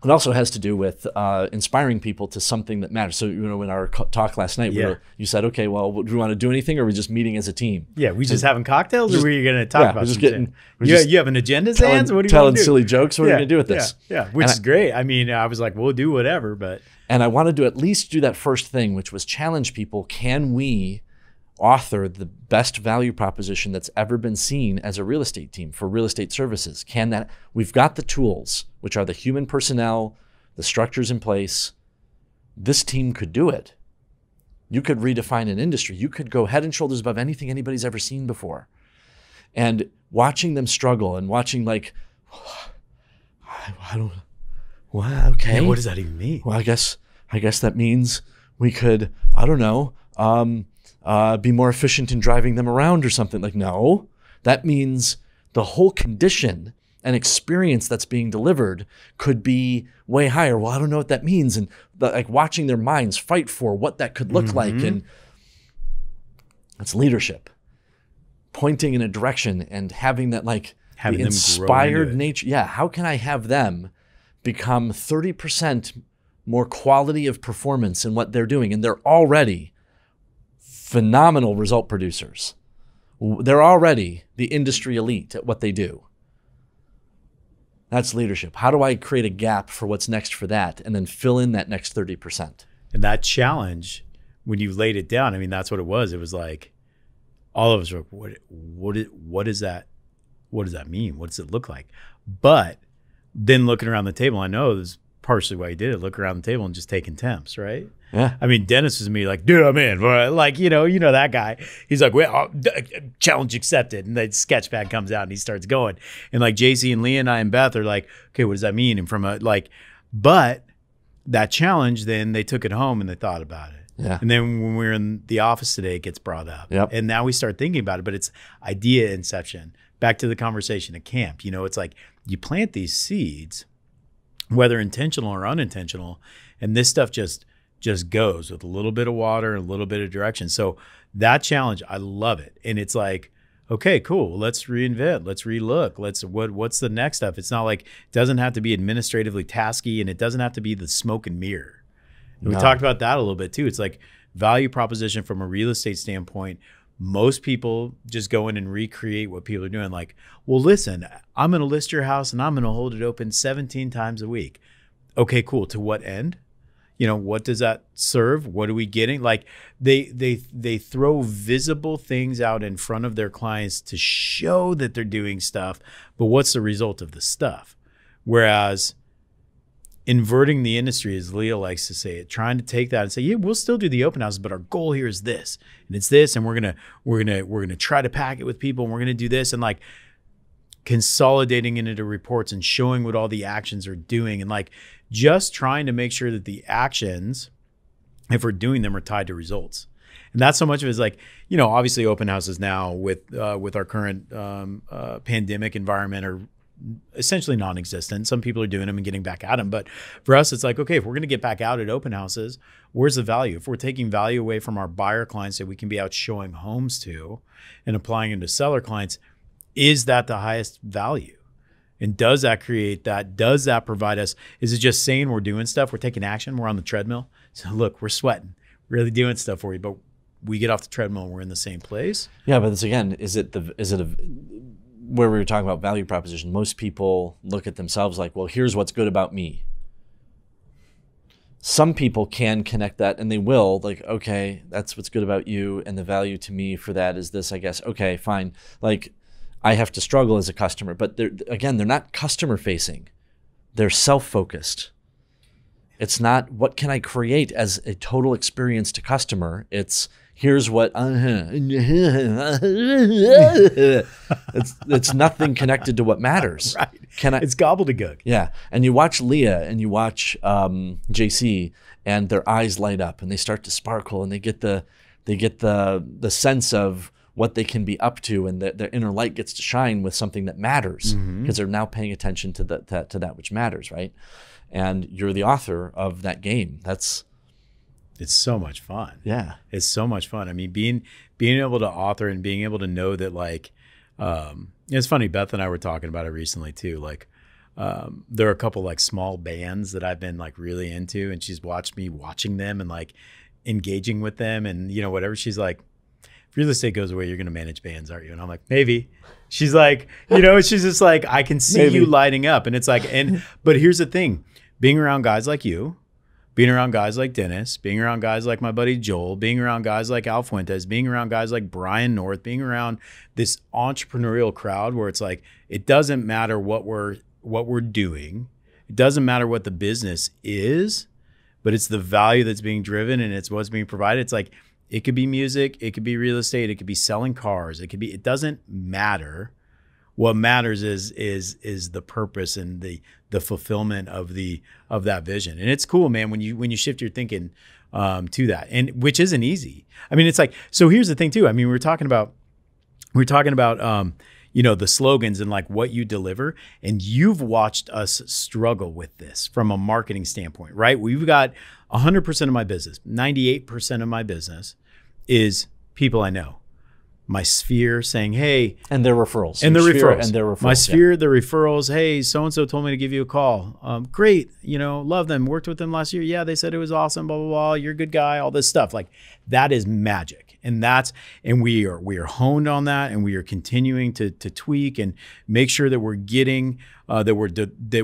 It also has to do with inspiring people to something that matters. So, in our talk last night, you said, okay, well, do we want to do anything, or are we just meeting as a team? Yeah, we just having cocktails, or were you going to talk about something? You have an agenda, Zans? What are you telling silly jokes? What are we going to do with this? Yeah, which is great. I mean, I was like, we'll do whatever, but. And I wanted to at least do that first thing, which was challenge people. Can we author the best value proposition that's ever been seen as a real estate team for real estate services? We've got the tools, which are the human personnel, the structures in place. This team could do it. You could redefine an industry. You could go head and shoulders above anything anybody's ever seen before. And watching them struggle and watching like, I don't. Well, okay. Yeah, what does that even mean? Well, I guess that means we could, I don't know, be more efficient in driving them around or something. Like, no, that means the whole condition and experience that's being delivered could be way higher. Well, I don't know what that means. And like watching their minds fight for what that could look like. And that's leadership. Pointing in a direction and having that having the inspired nature. Yeah. How can I have them become 30% more quality of performance in what they're doing? And they're already phenomenal result producers. They're already the industry elite at what they do. That's leadership. How do I create a gap for what's next for that and then fill in that next 30%? And that challenge, when you laid it down, I mean, that's what it was. It was like, all of us were like, what is that? What does that mean? What does it look like? But then looking around the table, I know this is partially why he did it, look around the table and just taking temps, right? Yeah. I mean, Dennis was me like, dude, I'm in. Like, you know that guy. He's like, well, challenge accepted. And the sketch pad comes out and he starts going. And like JC and Leah and I and Beth are like, okay, what does that mean? And but that challenge, then they took it home and they thought about it. Yeah. And then when we're in the office today, it gets brought up. Yep. And now we start thinking about it, but it's idea inception. Back to the conversation at camp. It's like you plant these seeds, whether intentional or unintentional, and this stuff just goes with a little bit of water and a little bit of direction. So that challenge, I love it. And it's like, okay, cool. Let's reinvent. Let's relook. What's the next stuff? It's not like, it doesn't have to be administratively tasky, and it doesn't have to be the smoke and mirror. And we talked about that a little bit too. It's like value proposition from a real estate standpoint. Most people just go in and recreate what people are doing. Like, well, listen, I'm going to list your house and I'm going to hold it open 17 times a week. Okay, cool. To what end? You know, what does that serve? What are we getting? Like they throw visible things out in front of their clients to show that they're doing stuff, but what's the result of the stuff? Whereas inverting the industry, as Leah likes to say it, trying to take that and say, yeah, we'll still do the open houses, but our goal here is this, and it's this, and we're gonna try to pack it with people, and we're gonna do this, and like consolidating it into reports and showing what all the actions are doing, and like just trying to make sure that the actions, if we're doing them, are tied to results. And that's so much of it is like, you know, obviously open houses now with our current pandemic environment are essentially non-existent. Some people are doing them and getting back at them. But for us, it's like, okay, if we're going to get back out at open houses, where's the value? If we're taking value away from our buyer clients that we can be out showing homes to and applying them to seller clients, is that the highest value? And does that create that? Does that provide us? Is it just saying we're doing stuff? We're taking action. We're on the treadmill. So look, we're sweating, really doing stuff for you, but we get off the treadmill and we're in the same place. Yeah, but this again, where we were talking about value proposition, most people look at themselves like, well, here's what's good about me. Some people can connect that, and they will, like, okay, that's what's good about you, and the value to me for that is this, I guess. Okay, fine. Like, I have to struggle as a customer, but they're not customer facing. They're self-focused. It's not what can I create as a total experience to customer. It's here's what it's nothing connected to what matters. Right. It's gobbledygook. Yeah. And you watch Leah and you watch JC, and their eyes light up and they start to sparkle, and they get the sense of what they can be up to, and their inner light gets to shine with something that matters, because they're now paying attention to that which matters, right? And you're the author of that game. It's so much fun. Yeah. It's so much fun. I mean, being able to author and being able to know that, like, it's funny, Beth and I were talking about it recently too. Like, there are a couple like small bands that I've been like really into, and she's watched me watching them and like engaging with them, and you know, whatever. She's like, if real estate goes away, you're going to manage bands, aren't you? And I'm like, maybe. She's like, you know, she's just like, I can see maybe. You lighting up. And it's like, but here's the thing, being around guys like you, being around guys like Dennis, being around guys like my buddy Joel, being around guys like Al Fuentes, being around guys like Brian North, being around this entrepreneurial crowd where it's like, it doesn't matter what we're doing. It doesn't matter what the business is, but it's the value that's being driven and it's what's being provided. It's like, it could be music, it could be real estate, it could be selling cars, it doesn't matter. What matters is the purpose and the fulfillment of that vision. And it's cool, man, when you shift your thinking to that, and which isn't easy. I mean, it's like, so here's the thing too. I mean, we're talking about you know, the slogans and like what you deliver, and you've watched us struggle with this from a marketing standpoint, right? We've got 100% of my business, 98% of my business is people I know. My sphere saying, hey. And their referrals. And their referrals. And their referrals. My sphere, yeah. The referrals. Hey, so-and-so told me to give you a call. Great. You know, love them. Worked with them last year. Yeah, they said it was awesome, blah, blah, blah. You're a good guy, all this stuff. Like, that is magic. And we are honed on that, and we are continuing to tweak and make sure that we're getting, that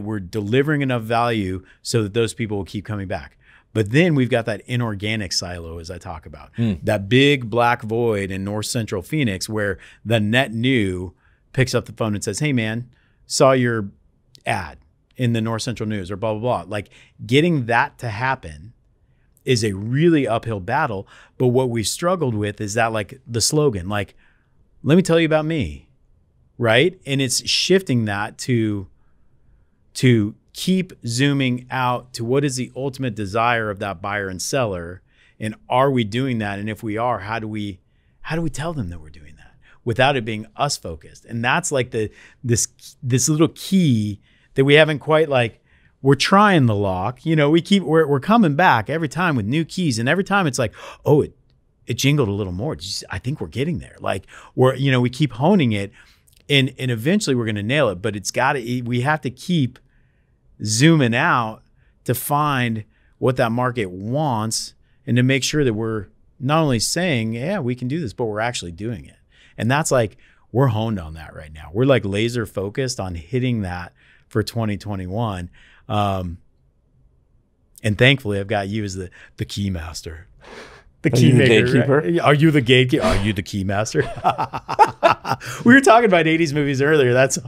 we're delivering enough value so that those people will keep coming back. But then we've got that inorganic silo, as I talk about, that big black void in North Central Phoenix where the net new picks up the phone and says, hey, man, saw your ad in the North Central News or blah, blah, blah. Like, getting that to happen is a really uphill battle. But what we struggled with is that, like, the slogan, like, let me tell you about me, right? And it's shifting that to keep zooming out to what is the ultimate desire of that buyer and seller, and are we doing that? And if we are, how do we tell them that we're doing that without it being us focused? And that's like this little key that we haven't quite, like, we're trying the lock. You know, we're coming back every time with new keys, and every time it's like, oh, it jingled a little more. I think we're getting there. Like, we keep honing it, and eventually we're going to nail it. But we have to keep zooming out to find what that market wants, and to make sure that we're not only saying, yeah, we can do this, but we're actually doing it. And that's like, we're honed on that right now. We're like laser focused on hitting that for 2021. And And thankfully, I've got you as the key master. The Are you the maker, gatekeeper? right? Are you the gatekeeper? Are you the key master? We were talking about 80s movies earlier. That's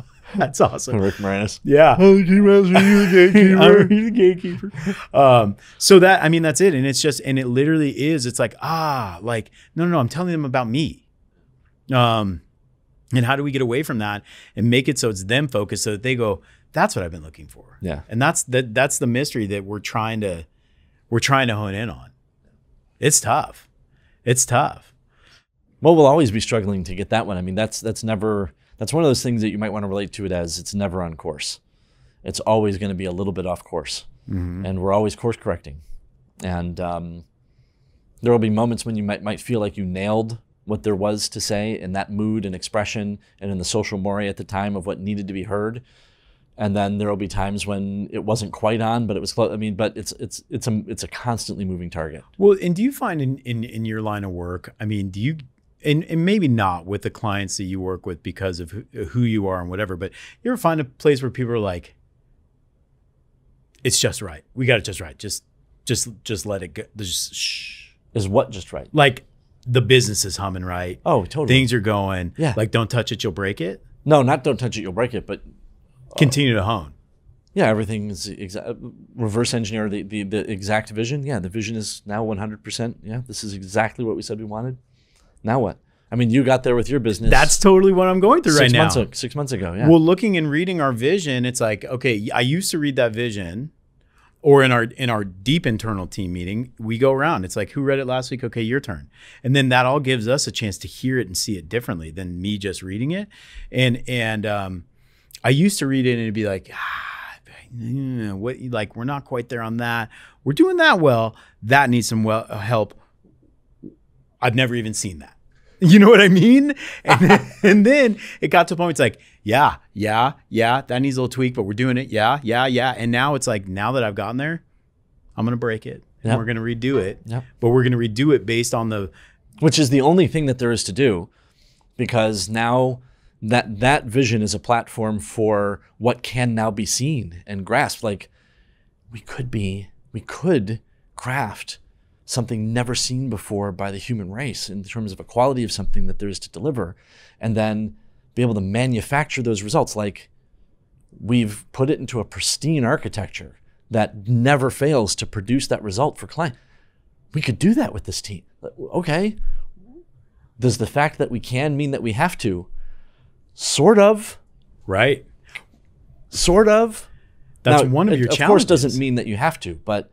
awesome. Rick Moranis. Yeah. Oh, the key master, you the gatekeeper. Are you the gatekeeper? So that, I mean, that's it. And it's just, and it literally is, it's like, like, no, I'm telling them about me. And how do we get away from that and make it so it's them focused so that they go, that's what I've been looking for. Yeah. And that's the mystery that we're trying to hone in on. It's tough. It's tough. Well, we'll always be struggling to get that one. I mean, that's one of those things that you might want to relate to it as it's never on course. It's always going to be a little bit off course. Mm-hmm. And we're always course correcting. And there will be moments when you might feel like you nailed what there was to say in that mood and expression and in the social moray at the time of what needed to be heard. And then there will be times when it wasn't quite on, but it was close. I mean, but it's a constantly moving target. Well, and do you find in your line of work, I mean, do you, and maybe not with the clients that you work with because of who you are and whatever, but you ever find a place where people are like, it's just right. We got it just right. Just let it go. Just shh. Is what just right? Like the business is humming right. Oh, totally. Things are going. Yeah. Like don't touch it, you'll break it. No, not don't touch it, you'll break it, but continue to hone. Yeah, everything is reverse engineer the exact vision. Yeah, the vision is now 100%. Yeah, this is exactly what we said we wanted. Now what? I mean, you got there with your business. That's totally what I'm going through right now. 6 months ago, yeah. Well, looking and reading our vision, it's like, okay, I used to read that vision, or in our deep internal team meeting, we go around. It's like, who read it last week? Okay, your turn. And then that all gives us a chance to hear it and see it differently than me just reading it. And I used to read it and it'd be like, what? Like we're not quite there on that. We're doing that well. That needs some help. I've never even seen that. You know what I mean? And then it got to a point where it's like, yeah, that needs a little tweak, but we're doing it. Yeah. And now it's like, now that I've gotten there, I'm going to break it. And Yep. we're going to redo it. Yep. But we're going to redo it based on the... Which is the only thing that there is to do, because now that vision is a platform for what can now be seen and grasped. Like we could craft something never seen before by the human race in terms of a quality of something that there is to deliver, and then be able to manufacture those results. Like we've put it into a pristine architecture that never fails to produce that result for client. We could do that with this team. Okay. Does the fact that we can mean that we have to? Sort of. Right. Sort of. That's now, one of your challenges. Of course doesn't mean that you have to, but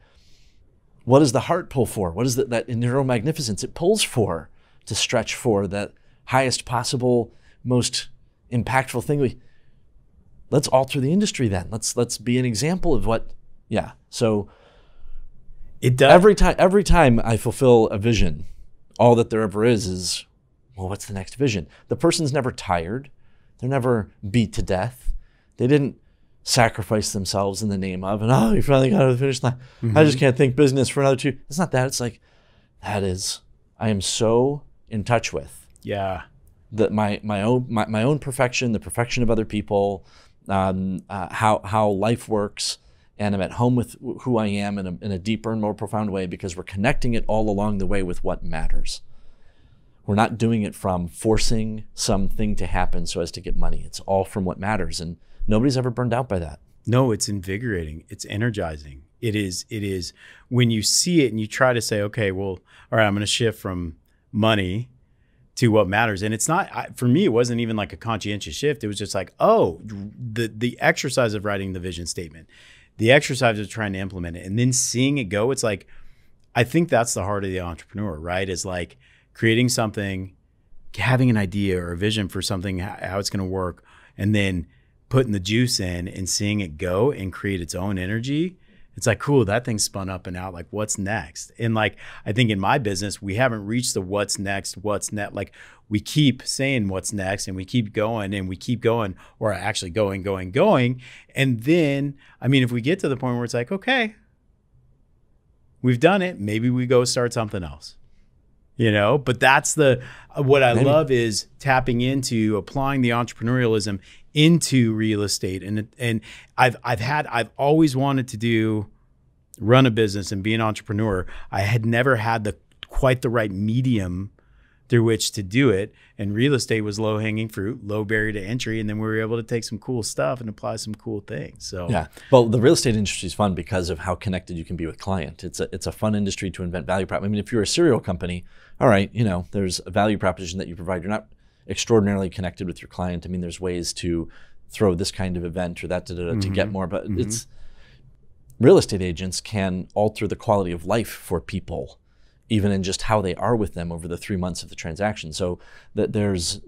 what does the heart pull for? What is that in neuromagnificence it pulls for, to stretch for that highest possible, most impactful thing? Let's alter the industry then. Let's be an example of what, yeah. So it does. Every time I fulfill a vision, all that there ever is, well, what's the next vision? The person's never tired. They're never beat to death. They didn't sacrifice themselves in the name of, and you finally got to the finish line. Mm-hmm. I just can't think business for another 2. It's not that. It's like, I am so in touch with. Yeah. That my own perfection, the perfection of other people, how life works, and I'm at home with who I am in a deeper and more profound way, because we're connecting it all along the way with what matters. We're not doing it from forcing something to happen so as to get money. It's all from what matters, and nobody's ever burned out by that. No, it's invigorating. It's energizing. It is when you see it and you try to say, okay, well, all right, I'm going to shift from money to what matters. And it's not, for me, it wasn't even like a conscientious shift. It was just like, the exercise of writing the vision statement, the exercise of trying to implement it, and then seeing it go. It's like, I think that's the heart of the entrepreneur, right? Is like creating something, having an idea or a vision for something, how it's going to work, and then putting the juice in and seeing it go and create its own energy. It's like, cool, that thing spun up and out. Like, what's next? And like, I think in my business, we haven't reached the what's next. Like, we keep saying what's next, and we keep going, or actually going. And then, I mean, if we get to the point where it's like, okay, we've done it, maybe we go start something else. But that's what I love is tapping into applying the entrepreneurialism into real estate. And I've always wanted to do run a business and be an entrepreneur, I had never had quite the right medium through which to do it. And real estate was low hanging fruit, low barrier to entry. And then we were able to take some cool stuff and apply some cool things. So yeah, well, the real estate industry is fun because of how connected you can be with client. It's a fun industry to invent value prop. I mean, if you're a cereal company, all right, there's a value proposition that you provide. You're not extraordinarily connected with your client. I mean, there's ways to throw this kind of event or that to get more, but it's real estate agents can alter the quality of life for people, even in just how they are with them over the 3 months of the transaction. So that there's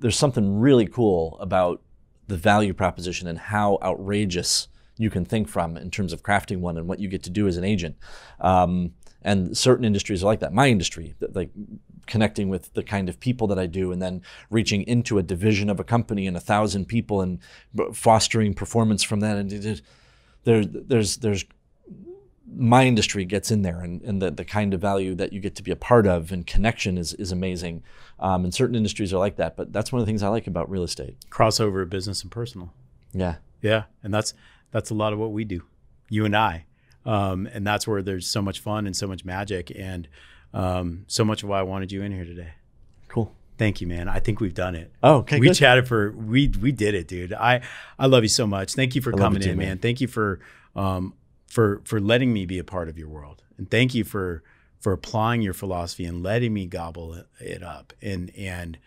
something really cool about the value proposition and how outrageous you can think from in terms of crafting one and what you get to do as an agent. And certain industries are like that. My industry, like connecting with the kind of people that I do and then reaching into a division of a company and 1,000 people and fostering performance from that. And there's my industry gets in there, and the kind of value that you get to be a part of and connection is amazing. And certain industries are like that, but that's one of the things I like about real estate. Crossover of business and personal. Yeah. Yeah. And that's a lot of what we do, you and I. And that's where there's so much fun and so much magic and so much of why I wanted you in here today. Cool. Thank you, man. I think we've done it. Oh, okay. We good. chatted we did it, dude. I love you so much. Thank you for coming in, man. Thank you for letting me be a part of your world. And thank you for applying your philosophy and letting me gobble it up and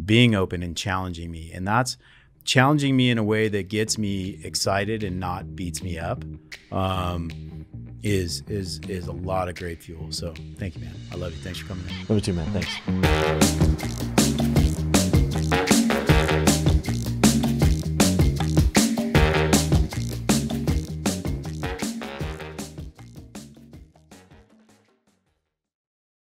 being open and challenging me. And that's challenging me in a way that gets me excited and not beats me up. Is a lot of great fuel. So thank you, man. I love you. Thanks for coming in. Love you too, man. Thanks.